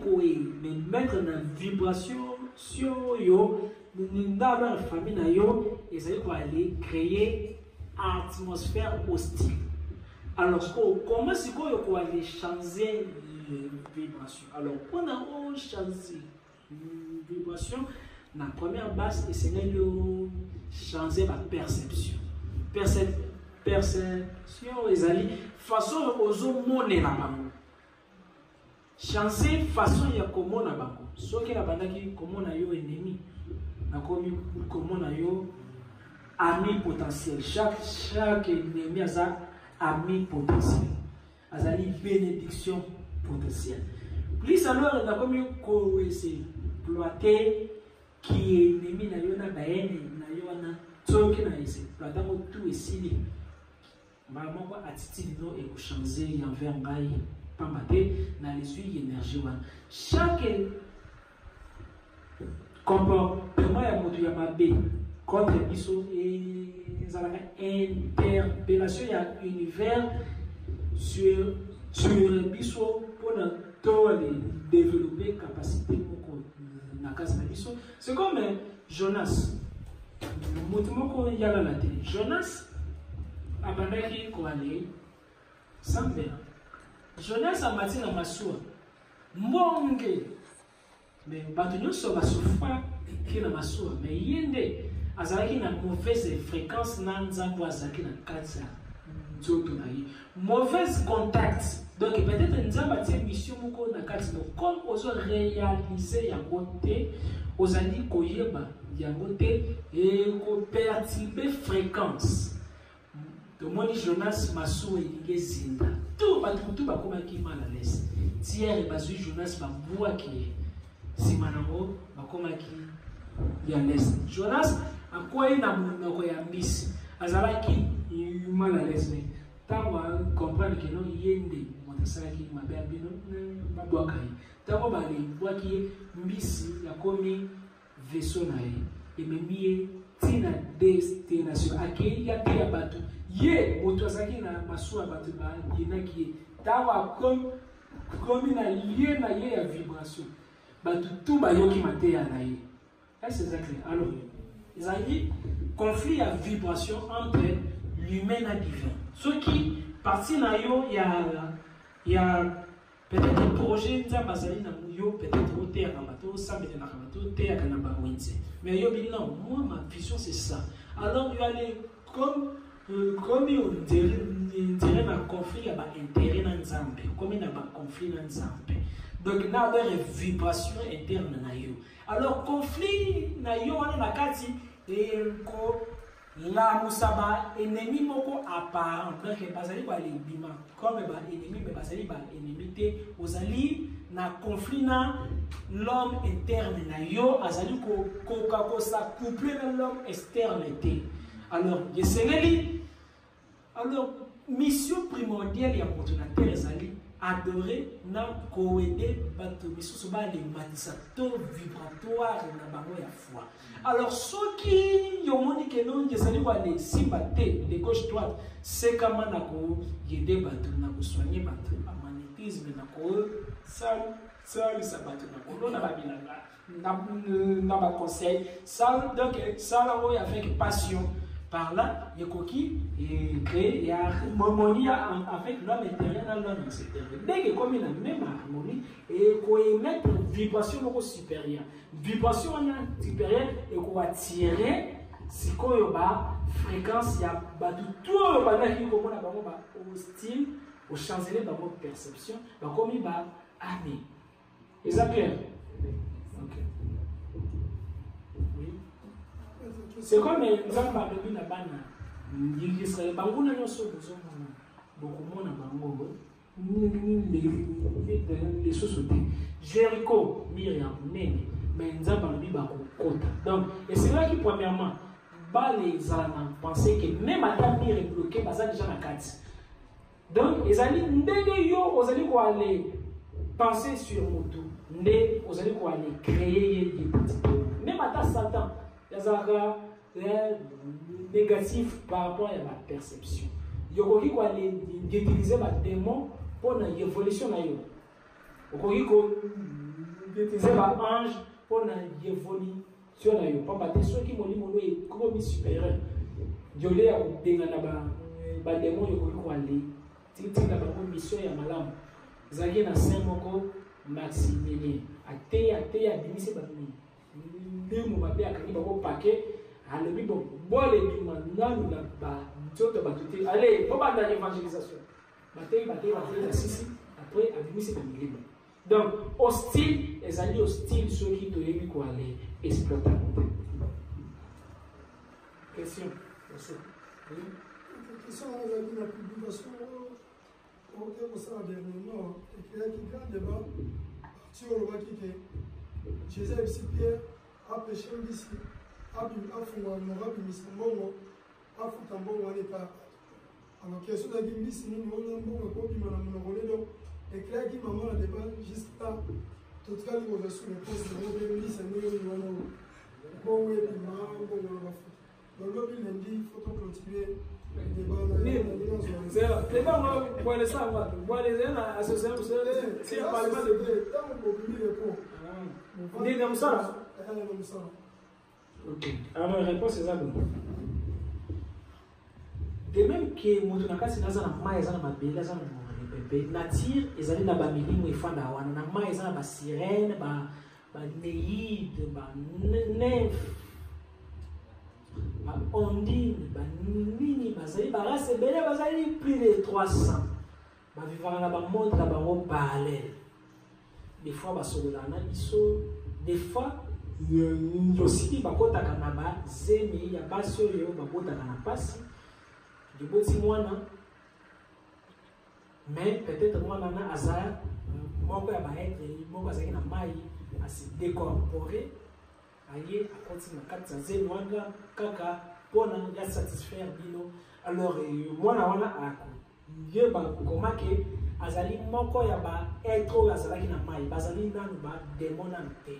Speaker 1: mettre dans vibration sur yo dans leur famille na yo ils allez aller créer atmosphère hostile alors comment c'est qu'on aller changer vibration alors on a changé vibration la première base, c'est de changer ma perception. Perception, les alliés, façon aux hommes monnaie là-bas. Changer façon il y a comment là-bas. Ce qui est là-bas, qui comment on a eu ennemi, comment on a eu ami potentiel. Chaque ennemi a un ami potentiel. A une bénédiction potentielle. Plus alors, on a comme exploité qui est ennemi na yona baene na yona toki na ese. Plutôt tout est signé. Maman quoi attitude no et changer envers ngai pas mater na les énergie wana. Chaque comportement ya moto ya mabe contre biso et zalaka interpellation ya univers sur biso pour développer capacité pour na casa na biso. C'est comme Jonas. Moto moko yala la télé. Jonas abandaki ko aller sans père. Jonas a mati na masua. Mbonge. Mais bato nyonso basouffra ki na masua. Mais yende azalaki na mauvaise fréquence na nzambo azalaki na kati ya nzoto na ye. Mauvaise contact. Donc peut-être nzambo atie mission moko na kati no comme ozo réaliser yango te ozali koyeba yango te et ko perturber fréquence. De moi Jonas masua elingi zinda. Tout bakomaki mal à l'aise. Thierry bazui Jonas babwaki simanango bakomaki ya l'aise. Jonas akwai na monoko ya mbisi azalaki mal à l'aise mais tango comprendre que non yende motasalaki mabe abino babwaka ye tango balibwaki mbisi yakomi vaisseau na ye ememi tina destination akei ya te ya bato ye moto azalaki na masuwa bato bayenaki ye tango akomi na ye ya vibration bato tout bayoki mateya na ye. Est-ce exact? Alors il y a un conflit à vibration entre l'humain et le divin. Ce qui partit na yo il y a peut-être un projet nza bazali na yo peut-être au terre na bato sambete na bato terre na ba wenze. Mais yo bi non, moi ma vision c'est ça. Alors il y a les comme on dirait un conflit à intérêt dans Nzambe, comme il y a un conflit dans Nzambe. Donc il y a une vibration interne na yo. Alors conflit na yo on a kati et la musaba ennemi moko apparent donc bazali ba libima comme ba ennemi mais bazali ba ennemi te ozali na conflit na l'homme interne na yo azali ko sa coupler na l'homme externe te. Alors mission primordiale ya moto na terre ezali adorer na koede bato misusu ba les matisato vibratoire na bango ya foi. Alors ceux qui yomoni que non ezali wa les sympathie de gauche droite c'est comment na ko yede bato na ko soigner bato magnétisme na ko ça bato na ko na ba bilanga na ba conseil ça donc ça là avec passion. Par là, il y a qui créé, il y a harmonie avec l'homme intérieur dans l'homme extérieur. Dès que comme il a même harmonie, et qu'on émet une vibration beaucoup supérieure. Vibration supérieure et qu'on va tirer, si qu'on y a fréquence, il y a tout le bagage qui commence au style, au changer de votre perception, comme il va amener. Est ça clair? Ok. C'est comme nous avons parlé de la banane. Il serait bango na nyoso bozomona bokomona bango les sociétés Jéricho Myriam nene mais nous avons parlé bakokota. Donc et c'est là qui premièrement les alana penser que même à mire est bloqué baza déjà na kati. Donc les ali ndenge yo ozali ko aller penser sur moto ndé ozali ko aller créer des petits même à Satan yazaka négatif par rapport à la perception. Il y a utiliser les démons pour l'évolution. Il y a utiliser les anges pour l'évolution. Pas des ceux qui m'ont dit que c'est comme supérieur. Il y a des démons qui ont une mission à malam. Il y a un saint Maximilien. Il y a un paquet. Alors, bon, les allez, on va dans l'évangélisation. Bataille, après, administrer le milieu. Donc, hostile, les alliés hostiles, ceux qui doivent aller exploiter. Question. Oui.
Speaker 8: Question à la publication. On va ça dernièrement. Il y a un grand débat sur le Baki que Jésus Pierre a péché ici. A fait un moral de Missamon. A fait un bon année par. Alors, question de la Gimbis, nous avons un bon copie, madame Monogoledo. Et clair qui maman a débat jusqu'à tout cas, nous avons reçu le poste de l'Obélis et nous avons bon oui, bon donc l'Obélis lundi, il faut continuer le débat.
Speaker 1: C'est là. Les gens vont les savoir. Vont les associer c'est un parlement de.
Speaker 8: Tant qu'on publie les points.
Speaker 1: On dit comme ça. Ok. Alors, la réponse est ça. De même que Moutounaka, c'est dans un maïs, dans un bébé, dans un nature, ils allaient dans les milieux où font dans un maïs, dans la sirène, dans néide, dans nymphe, dans ondine, dans nini, dans la race belle, dans plus de 300. Dans vivant dans le monde, dans le parallèle. Des fois, des fois, il y a aussi des bakota kanaba, zemi, il y a pas sur yo, bakota kanapasi. Du beau Timwana, mais peut-être moi, Nana Azar, mon père va être, mon père va être à se décorporer, à continuer à 400 Mwanga, Kaka, pour nous satisfaire, Dino. Alors, moi, je vais comment que Azali, mon corps va être Azali na mai, Bazali nan ba démonan te.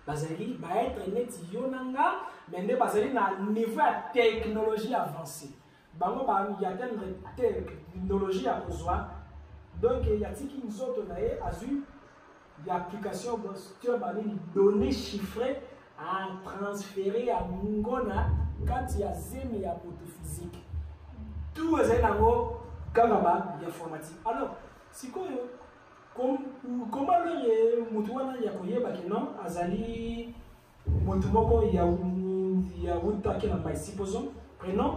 Speaker 1: Bazali va être net Yonanga, mais ne Bazali na niveau de technologie avancée. Bango ba il y a une technologie à besoin donc il y a qui nous autres naé azu l'application sur les données chiffrées à transférer à Mungona quand il y a zémi ya physique tout est là haut kagaba informatique alors si comment le mutuana ya koyeba que non azali mutu moko ya wuta ke na mai supposons prénom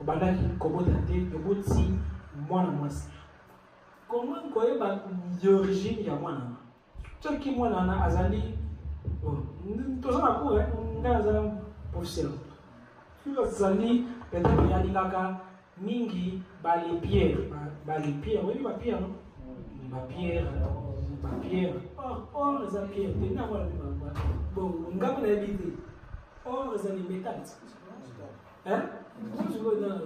Speaker 1: bandaki kobota te yoboti mwana mwasi comment koyeba d'origine ya mwana soki mwana na azali tozala ko nga azala professeur soki azali peut-être yalingaka mingi bale pierre oui ba pierre non ba pierre or eza pierre te na wala bon ngamo na yebite or eza ni métal hein je veux dans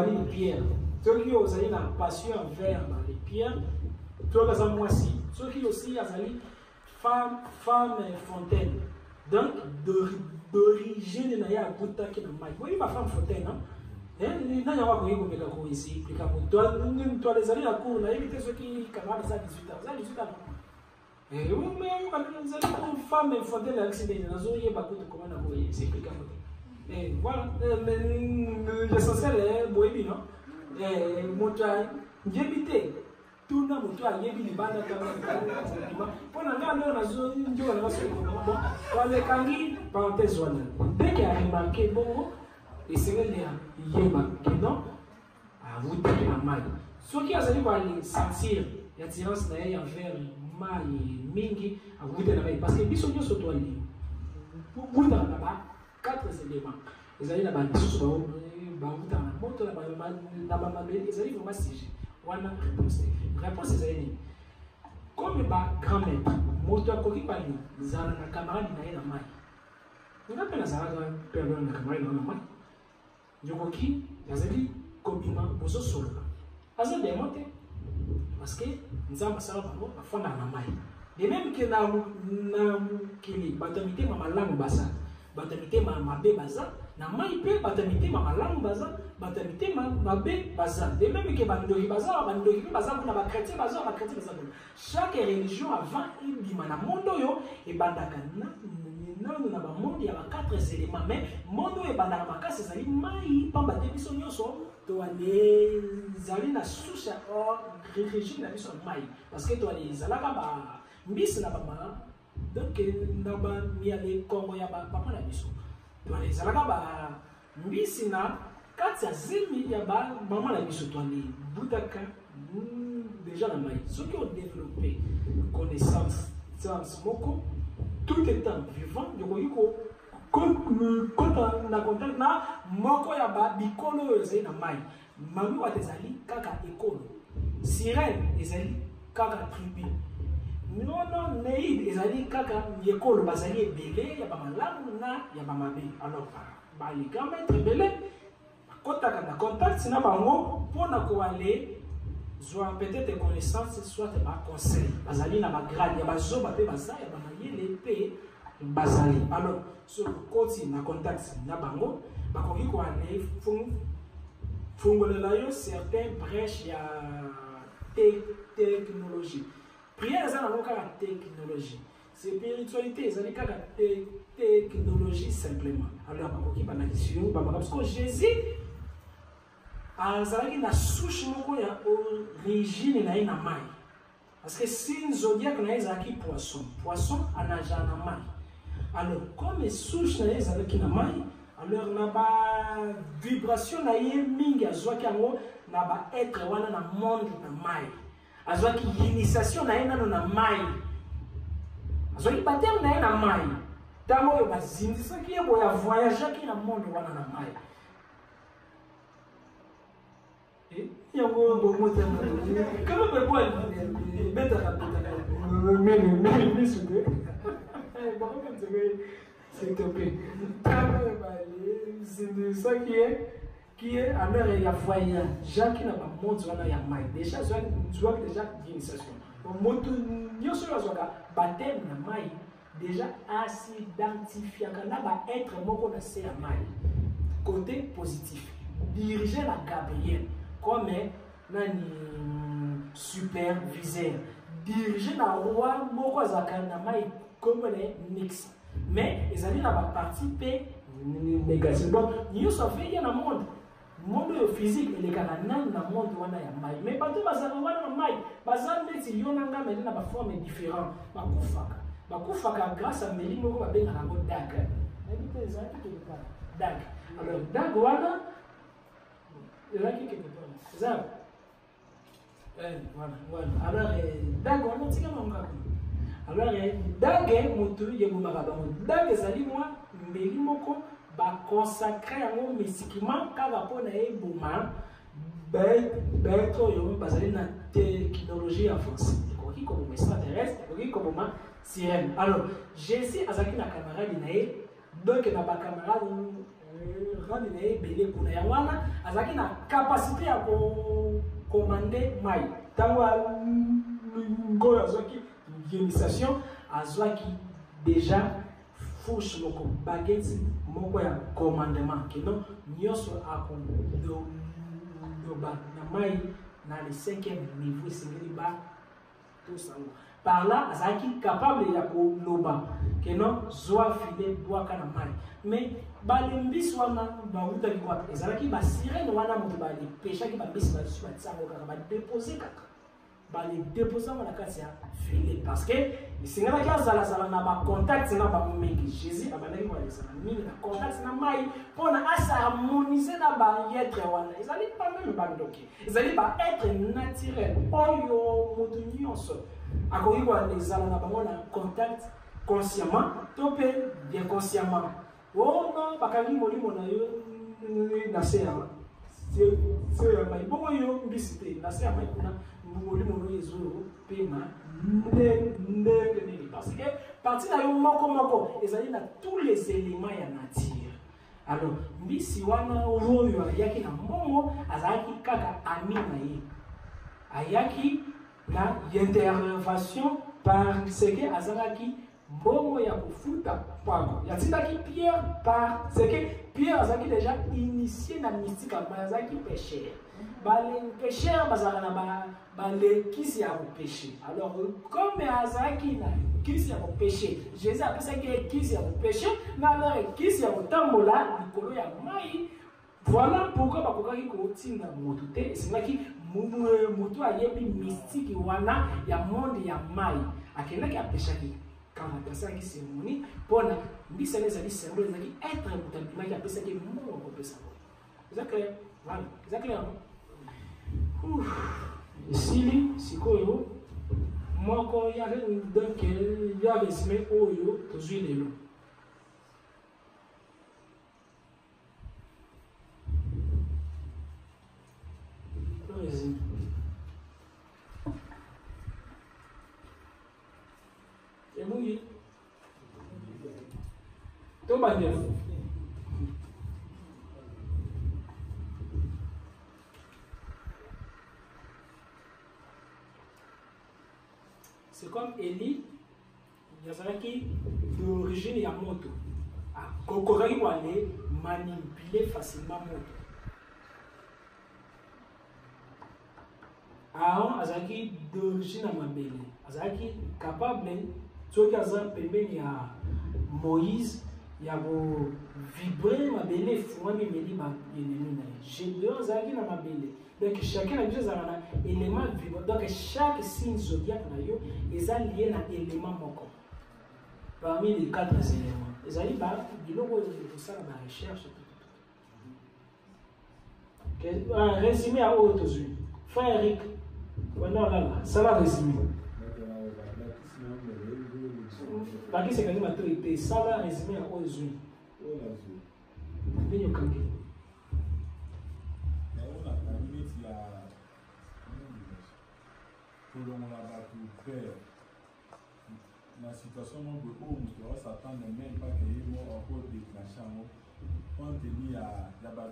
Speaker 1: les pierres. Ceux qui ont une passion envers les pierres, ceux qui ont moisi, ceux qui aussi femme fontaine. Donc, d'origine, il y a un bout de qui n'a pas. Oui, ma femme fontaine, hein? Il y a un peu de cours ici. Toi, les années à cours, on a évité ceux qui camarades à 18 ans. Ça, 18 ans. Et oui, mais vous avez une femme fontaine à l'accident. Nous avons eu beaucoup de commandes à cours ici. Et voilà, l'essentiel est Boébi, non? Et Moutouaï, j'habite. Tout le monde a yébi les bandes pour la zone, pour les kangi, parenthèse, dès qu'il a remarqué, bon, et c'est yéba, qui non, à vous dire la maille. Ce qui a salué par les sentir, l'attirance d'ailleurs envers maille, mingi, à vous dire la maille, parce que bisogno sur toi, vous dans là-bas. 4 éléments. Ils allaient là-bas, ils allaient vraiment siégé. Voilà réponse. Réponse est allée. Comme grand maître, moto akoki bali, zana na camarade na na mai. On appelle ça perdre na camarade na mai. Yokoki, yazali kobima bozo solo. Aza démonter parce que nzamba sala bango afanda na mai. De même que na kili batamite mamalangu basa. Batamite mabe baza na mai pe batamite mamalangu baza batamite mabe baza de même que bandori baza kuna ba chrétien baza chaque religion avant ibima na mondo yo e bandaka na ba monde ya ba 4 éléments mais mondo e bandaka makasi zali mai pamba te biso nyonso to ale zali na susha o religion na biso mai parce que to ale zalaka ba mbisi na ba donc naba miale kongo ya papa na biso to les zalaka ba mbisi na kati ya zemi ya ba mama na biso to ali butaka déjà na mai ceux qui ont développé connaissance science moko tout étant vivant de koyiko kota na contact na moko ya ba bikolo ezali na mai mami wa ezali kaka ekolo sirène ezali kaka tribu non neid ezali kaka ekolo bazali ebele ya bamalamu na ya bamabe alors balikama etre ebele bakotaka na contact na bango mpona koale zwa peut-être connaissance soit baconseil bazali na bagrade ya bazoba mpe baza ya bamayele mpe bazali alors so koti na contact na bango bakoki koale fungolela yo certains brèches ya technologie prière eza nango kaka technologie spiritualité ezali kaka technologie simplement alors bakoki banakisi yo bamaka parce que Jésus azalaki na souche moko ya origine na ye na mai parce que signe zodiaque na ye ezalaki poisson anaja na mai alors comme souche na ye ezalaki na mai alors na ba vibration na ye mingi azwaki yango na ba être wana na monde na mai azwaki initiation na ye nano na mai azwaki baptême na ye na mai ntango oyo bazindisaki ye boye avoyageaki na monde wana na mai yango bomotama kama bebwali betaka misuke s'il te plaît c'est qui est à l'heure il y a voyage qui n'a pas monté wana ya mai déjà soit déjà d'initiation moto nyoso yozoka baptême na mai déjà s'identifiaka na ba être moko na se ya mai côté positif diriger la Gabriel comme nani superviseur diriger na roi moko azaka na mai comme les mix mais ils allaient là participer négatif donc nous sommes fait dans le monde physique et les canaux dans le monde wana ya mai mais pas tout bazana wana mai bazana ndeti yonanga mais na ba forme différente bakufaka grâce à meli moko ba benga ngo dag habite ça tout dag alors dag wana là qui quelque part ça voilà alors dag wana tika manga alors dag moto yebumaka bango dag ezali mwa mbeli moko baconsacre yango mystiquement kaka mpona eboma baetre oyo bazali na technologie avancée ekoki koboma extraterrestre ekoki koboma sirène alors Jésus azalaki na camarade na ye donc na bacamarade randi na ye ebele kuna yango wana azalaki na capacité ya kocommande mai ntango ngoyo azwaki initiation azwaki déjà fouche moko baguette moko ya commandement kino nyoso akodoba na mai na le 5e niveau esengeli ba tout ça par là azalaki capable ya koloba kino zwa file bwaka na mai mais balembisi wana bawutaki kwa ezalaki basirene wana moto balipeshaki bambisi basusu batisango kaka badepose kaka balidepose ngo na kati ya file parce que esengelaki azalazala na bacontact na bamingi Jésus abandaki koalesana mingi na contact na mai mpona asaharmonise na bayetre wana ezali pa meme bandoki ezali baetre naturel oyo moto nyonso akoki koalesana na bango na contact consciemment to mpe bien consciemment ono bakangi molimo na yo na se ya mai bongo yo mbisi te na se ya mai kuna molimo no ezolo pema ndenge nini parce que partie na yo moko ezali na tous les éléments ya nature alors mbisi wana oyo ayaki na mbongo azalaki kaka ami na ye ayaki na intervention parce que azalaki mbongo ya kofuta pwako yatindaki Pierre parce que Pierre azalaki déjà initié na mystique azalaki pécheur bale pécheur bazala na bale kisi ya péché alors comme azalaki na kisi ya péché Jésus apesaki kisi ya péché na alors kisi ya kotambola likolo ya mai voilà pourquoi bakokaki kotinda moto te esengaki moto ayebi mystique wana ya monde ya mai akendaki apeshaki quand on a pensé cérémonie pour la mise en œuvre symbole ezaki être mutabima qui appelle ça que mon kopesa c'est clair voilà c'est clair ici sikoyo moko ya donc ya résumé oyo tozwi lelo C'est comme Eli, il y a qui d'origine il y a moto. Quand il va aller manipuler facilement moto. Aaron azaki d'origine à Mabele, azaki capable, ceux qui ont permis à Moïse, il y a vibrer Mabele, fouami meli ma ennemi. Gédéon azaki na Mabele. Donc chacun a besoin d'un élément vibrant. Donc chaque signe zodiaque est lié à un élément moko. Parmi les 4 éléments, ils allaient bah, du logo de ça la recherche. Un résumé à haute yeux. Frère Eric. Voilà, là, ça va résumer. Par qui c'est quand même autorité, ça va résumer à haute yeux. Bien au
Speaker 3: la situation de où on s'attend même pas qu'il y ait encore déclenché quand il y a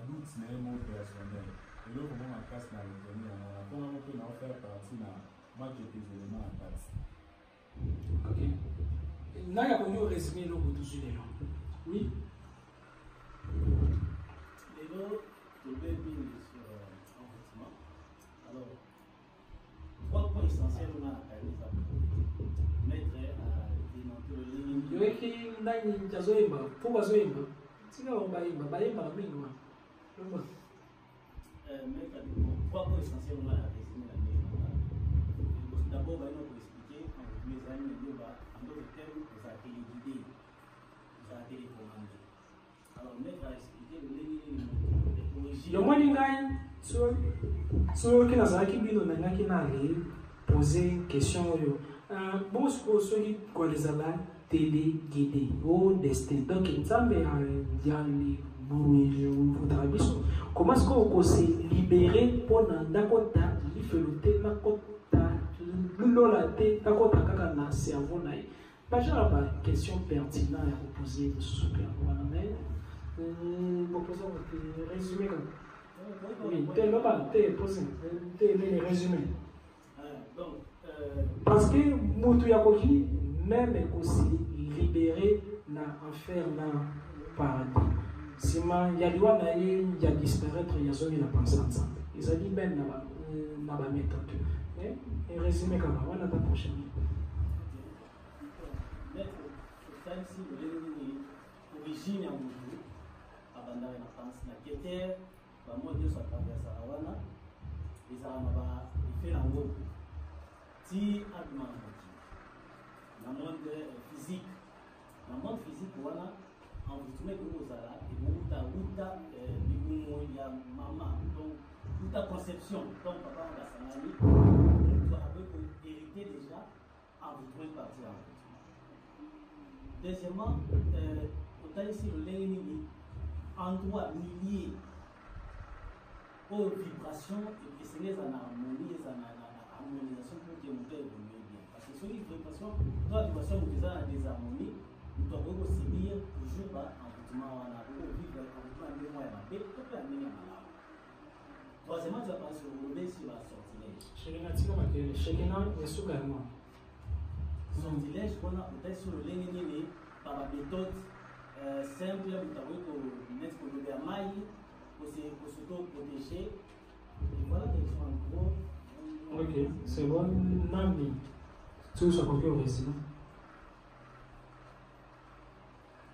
Speaker 3: doute personnel. Et là, comment on casse la retenue, on a faire partie de la match des éléments en place.
Speaker 1: Ok. Là, il y a combien de résumé là pour tous les gens? Oui.
Speaker 5: Les lots, je vais bien sur l'enregistrement. Alors, 3 points essentiels on a à mettre à démonter le ligne.
Speaker 1: Il y a qui n'a pas zoéma, pourquoi zoéma? Si on va y mettre à mettre à
Speaker 5: 3 points essentiels on a à résumer la maison. D'abord, on va expliquer quand mes amis en d'autres termes, vous avez téléguidé, vous avez télécommandé. Alors, mettre à expliquer le ligne.
Speaker 1: Le moins de gars, ceux qui n'ont poser une question. Bon, ceux qui connaissent la téléguidé au destin. Donc, il y a comment est-ce qu'on s'est libéré pour Dakota, l'iféloté, Nakota, l'olate, Dakota, Kakana, cerveau. Pas genre une question pertinente à poser de super. Vous posez un résumé. Oui, t'es posé, t'es résumé. Parce que Moutou Yakoki, même aussi libéré, n'a affaire par si il y a des gens qui ont disparaître, il y a des gens qui ont pensé ensemble. Ils ont dit même dans la méthode. Mais, résumé comme ça, on a la prochaine.
Speaker 5: Si l'origine à Moutou, à Bandar et la France, qui était, moi, Dieu soit traversé à Wana, et ça m'a fait la route. Si, à dans le monde physique, Wana, en vous trouvez que vous avez il y a maman, donc toute ta conception, donc papa on a sa mamie, vous avez hérité déjà en vous trouvez partir en fait. Deuxièmement, on a ici le lénini, endroit lié aux vibrations et c'est les en harmonie, les en harmonisation pour que mon cœur évolue bien. Parce que sur les vibrations, dans les vibrations, nous faisons la désharmonie, nous devons aussi dire toujours en vivre en mémoire et en paix, tout peut amener à malade. Troisièmement, tu vas pas se rouler sur la sortilège. Sortilège, on a peut-être sur le lénini par la méthode simple, vous avez que mettre pour le bermaille, pour s'auto-protéger. Et voilà quels sont en gros.
Speaker 1: Ok, c'est bon, Nami. Tout ça pour que vous restez.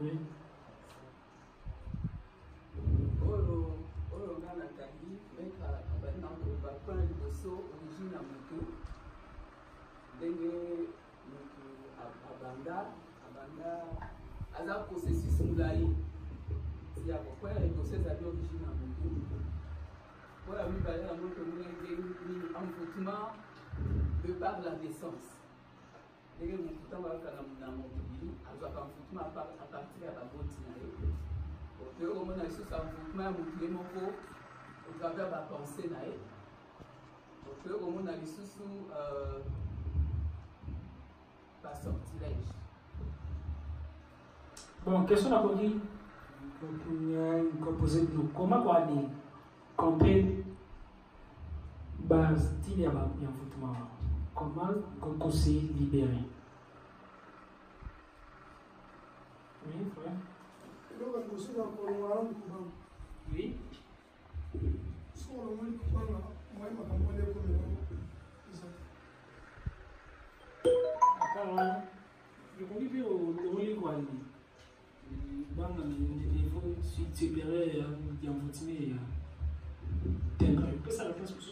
Speaker 1: Oui.
Speaker 9: Oyo nga Nathalie meka abandi na point liboso origine ya motu ndenge motu abanda aza processus molai ti ya kokwela liboso ezali origine ya motu oyo mibale yango tomona ndenge envoûtement de par la naissance ndenge motu ntango akaka na mokili azwaka envoûtement à partir ya baboti na ye pe omona lisusu envoûtement ya motu ye moko otravers bapense na ye pe omona lisusu basortilège
Speaker 1: Bon, question à poser, comment on aller comprendre le style de l'envoûtement? Comment on s'est libéré? Oui, frère. Oui. Je crois que le quoi dans le niveau supérieur d'envoûtement tendre que ça réponse pour ça.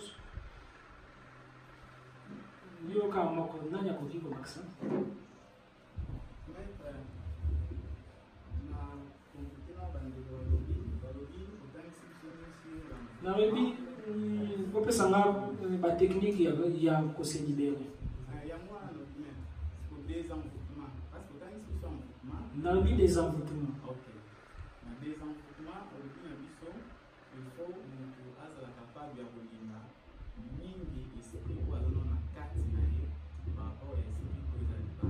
Speaker 1: Yo kama moko nani akokiva vaccin? Na rebi opesa nga ba technique ya ko se libérer. Dans le but des envoûtements.
Speaker 2: Ok. Dans des envoûtements, il faut être capable de voir mingi esprit kwa zona kati na ye par rapport à esprit kwa zaliba.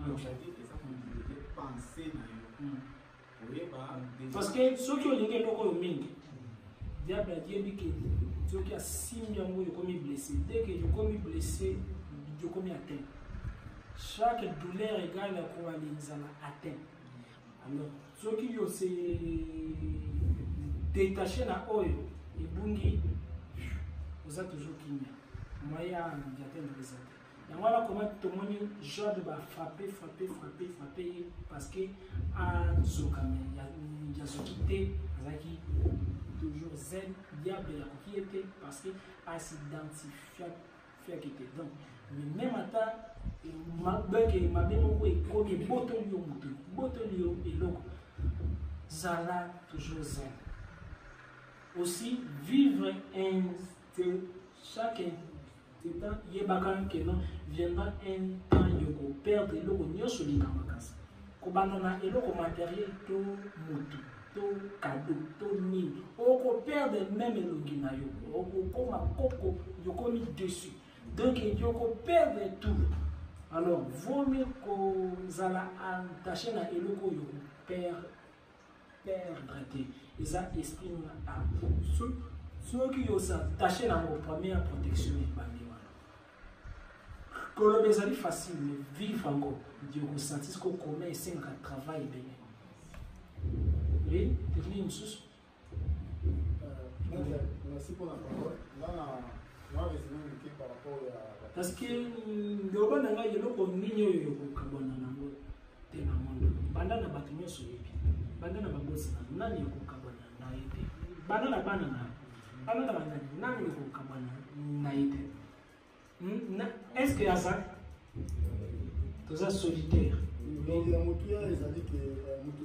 Speaker 2: Donc ça dit que ça continue penser na yo. Parce que
Speaker 1: ceux qui ont lingué loko mingi, diable a dit que ceux qui a 6 millions de commis blessés, dès que je commis blessé, je commis atteint. Chaque douleur égale à quoi les gens atteint. Alors, ceux qui ont se détaché na oyo, et bungi, vous êtes toujours qui n'y a. Moi, il y a un diathème de résultat. Et voilà comment tout le monde genre de frapper, parce que à Zokame, il y a ce qui était, toujours zen, diable, qui était, parce que à s'identifier qui était. Donc, mais même à ta, ma démon est comme Botonio et l'eau. Zala, toujours zen. Aussi, vivre chacun. Il y a viendra un temps de perdre le nyonso linga makasi. Kobana et le matériel to moto, to cadeau, to ni. Oko perdre même le ginayo. Oko koma koko yokomi dessus. Donc il yoko perdre tout. Alors vaut mieux que zala attaché na eloko yoko perdre et ça exprime à ceux qui ont attaché dans vos premières protections et que c'est facile, mais vivre encore, Dieu vous sentit ce qu'on commet et c'est un travail bien. Oui, tu une chose.
Speaker 4: Merci pour la parole. Là, on va résumer par rapport à.
Speaker 1: Parce que le bon nanga yelo ko ninyo yo ko kabona nango te na mondo. Banda na batu nyoso yebi. Banda na babosi na nani ko kabona na ite. Banda na bana na. Banda na bana nani ko kabona na ite. Est-ce que y a ça? Tout ça solitaire.
Speaker 4: Donc, il y a beaucoup de gens qui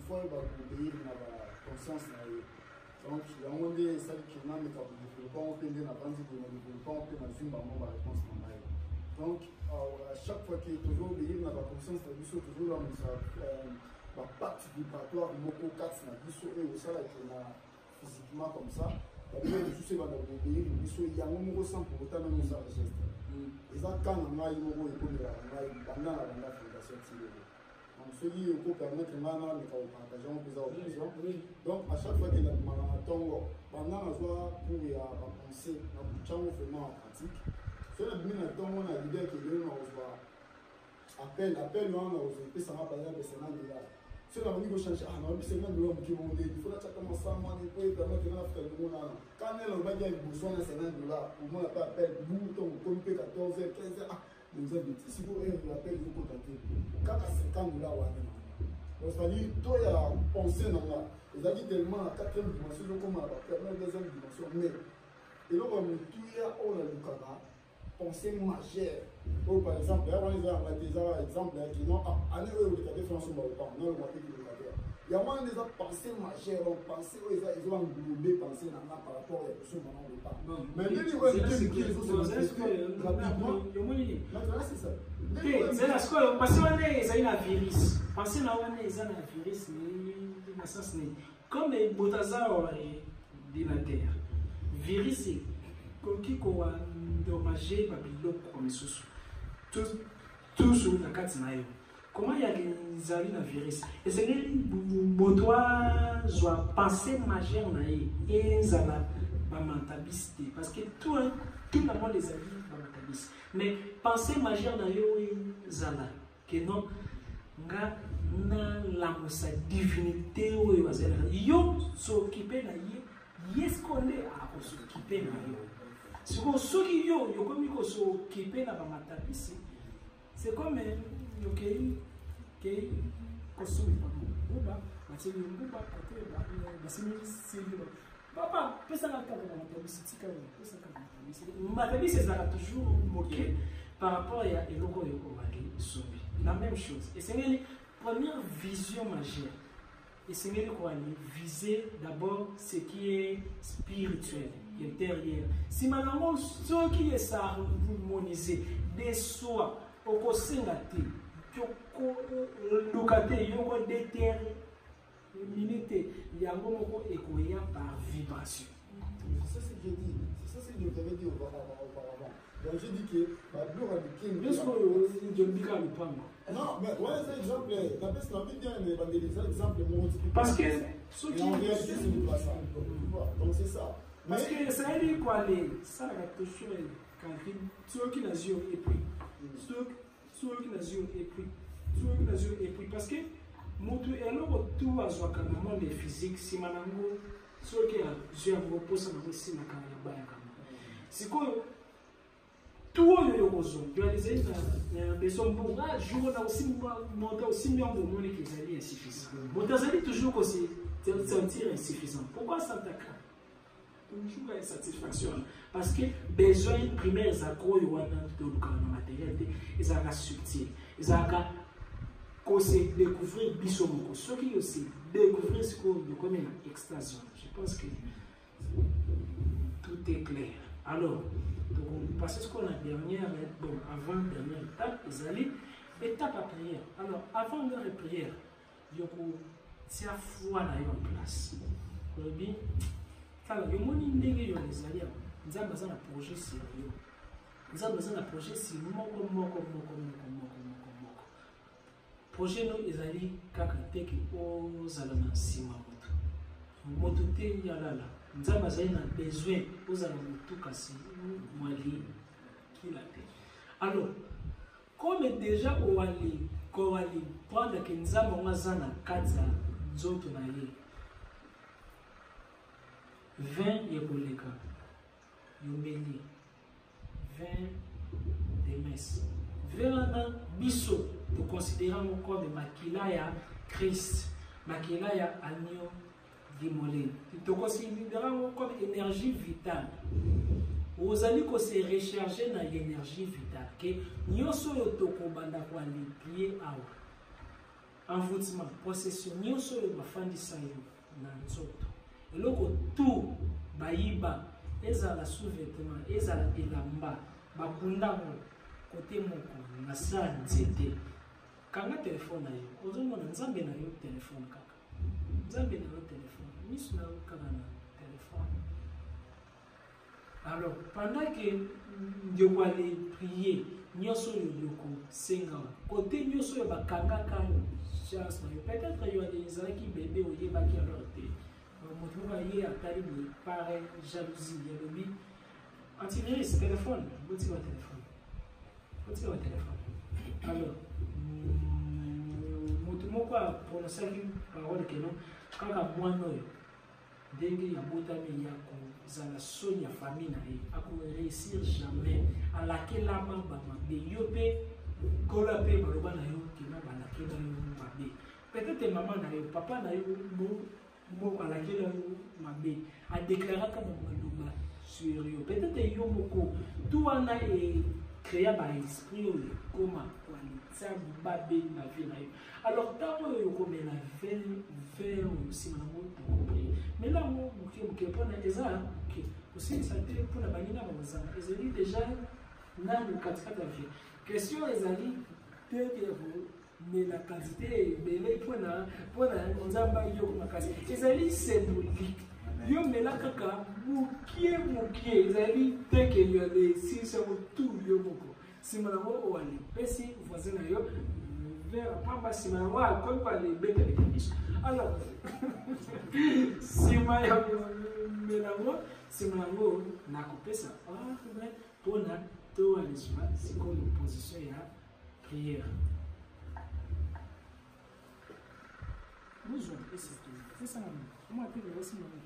Speaker 4: vont obéir à la conscience. Donc, il y a un des gens qui n'ont pas de développement, qui n'ont pas de développement, qui n'ont pas de réponse. Donc, à chaque fois qu'il y a toujours obéir à la conscience, il y a toujours la partie vibratoire, il y a 4 et aussi physiquement comme ça. Il y a des choses qui vont obéir, il y a un ressent pour autant de nos gestes. Et ça, quand on a eu un peu de la fondation, donc celui qui permettre de partager un peu d'occasion. Donc, à chaque fois qu'il y a un temps, pendant la joie pour penser, vraiment en pratique, ce qui est un temps, on a l'idée qu'il y a appel, on a osé, ça va parler de $100. Si on a voulu changer, non, mais c'est $100 qui vont il faut commencer à manger, il faut permettre de faire le monde. Quand on va dire besoin de $100, au moins, on appelle bouton, comité 14h, 15h, nous avons dit, si vous avez un appel, vous contactez. Quand à $50, donc, ça veut dire, toi, il y a pensé dans là. Ils ont dit tellement à 4e dimension, comme à la 2e dimension, mais, et là, on a tout, on a le cadre. Pensée majeure. Par exemple, il y a des exemples qui n'ont pas de France au Maroc, non le moitié du locataire. Il y a moins des pensées majeures, donc pensées, ils ont englobé pensées par rapport à ce moment au départ. Mais maintenant, c'est ça.
Speaker 1: C'est la scola, parce que c'est un virus. Pensez là, on est un virus, mais comme les Botazar de la terre. Virus, c'est qui a endommagé Babylone comme sous. Tout sur la carte. comment il y a des alliés dans le virus? Et c'est que moi, je dois penser majeure na et zala mentabiste parce que tout le monde les alliés mentabiste. Mais penser majeure na yo zala que non nga na la sa divinité ou yo s'occuper na yes qu'on est à s'occuper na yo. Si on s'occupe yo comme il s'occuper na mentabiste. C'est comme ok, consommer pas c'est le papa, c'est toujours moqué par rapport à la même chose. Et c'est la première vision majeure. Et c'est viser d'abord ce qui est spirituel, intérieur. Si maintenant, ce qui est harmonisé, des soins, au Kosingate, Lukate, Yoko déterminé, Yango Ekoya par vibration.
Speaker 4: C'est ça que j'ai dit. C'est ça que vous avez dit auparavant. Donc j'ai dit que non, mais ouais, c'est exemple.
Speaker 1: Parce que
Speaker 4: en réalité, ce n'est pas ça. Donc c'est ça.
Speaker 1: Parce que ça veut dire quoi? Ça la question est quand ceux qui n'ont et puis ceux qui n'ont et puis parce que mutu eloko tout azwakana monde physique si manango ceux qui a j'ai reposa na si na kana baya kama sikoyo tout le yokozo réaliser na besoin bon jour na aussi monter aussi bien de monde qui est insuffisant monter toujours que c'est sentir insuffisant. Pourquoi ça t'attaque toujours une satisfaction parce que besoin primaire za ko yowana de le matériel ils ont subtil ils ont c'est découvrir Bissomoko. Ceux qui aussi découvrir ce qu'on a comme une extraction. Je pense que tout est clair. Alors, donc, parce qu'on a dernière, bon, avant dernière étape, ils allaient étape à prière. Alors, avant leur prière, il y a une foi en place. Vous voyez bien, il y a des alliés. Nous avons besoin d'un projet sérieux. Nous avons besoin d'un projet sérieux. Projet nous ezali kaka teki ozala na nsima moto te yalala nzambe azali na besoin ozala motu kasi mwali kila te. Alors comme déjà owali prendre ke nzambe ngo aza na kati ya nzoto na ye 20 yekoleka yombeli 20 de messe vers biso nous considérons encore de Makilaya Christ, Makilaya Agneau d'Imolé. Nous considérons comme énergie vitale. Vous allez se recharger dans l'énergie vitale. Que nous sommes les pieds à envoûtement, possession, nous sommes les fans de Sayo, et là, tout, Baïba, Ezala sous-vêtement, Ezala Elamba, Babunda, côté mon nasa nzete. Quand on a téléphone, on a un téléphone. Alors, pendant que nous allons prier, nous allons senga. Côté nous allons chance. Peut-être qu'il y a des gens qui bébé ou des gens qui ont leur thé. Nous allons parler de pareil, jalousie, il y a antivirus, téléphone, vous tirez au téléphone. Alors, pourquoi prononcer une parole que non, quand moi non, dès qu'il y a botami ya ko la sonia famille na a réussir jamais à laquelle la maman de yope kolape baloba na yo ki na ba laquelle na yo peut-être maman na yo papa na yo mo à laquelle mabe a déclaré comme maloba sur yo peut-être yo moko tout wana est créé par esprit comment ça babé na vie na yo. Alors, tant que vous avez vers aussi, mais là, vous avez des gens qui aussi ça pour la banina, ils ont déjà dans le 4 de vie. Question, ils ont mais la quantité est pour on a ils ont symbolique. Yo mais là kaka mukie ils ont dit dès qu'il y a des 6 tout yo beaucoup. Si madame ou ali, si voisin yo verre pamba nsima yango akoki balebetele biso alors nsima ya komela yango nsima yango nakopesa ordre mpona toalizwa sikoyo position ya prière bozwa epesa te epesa na moi mpe naosimana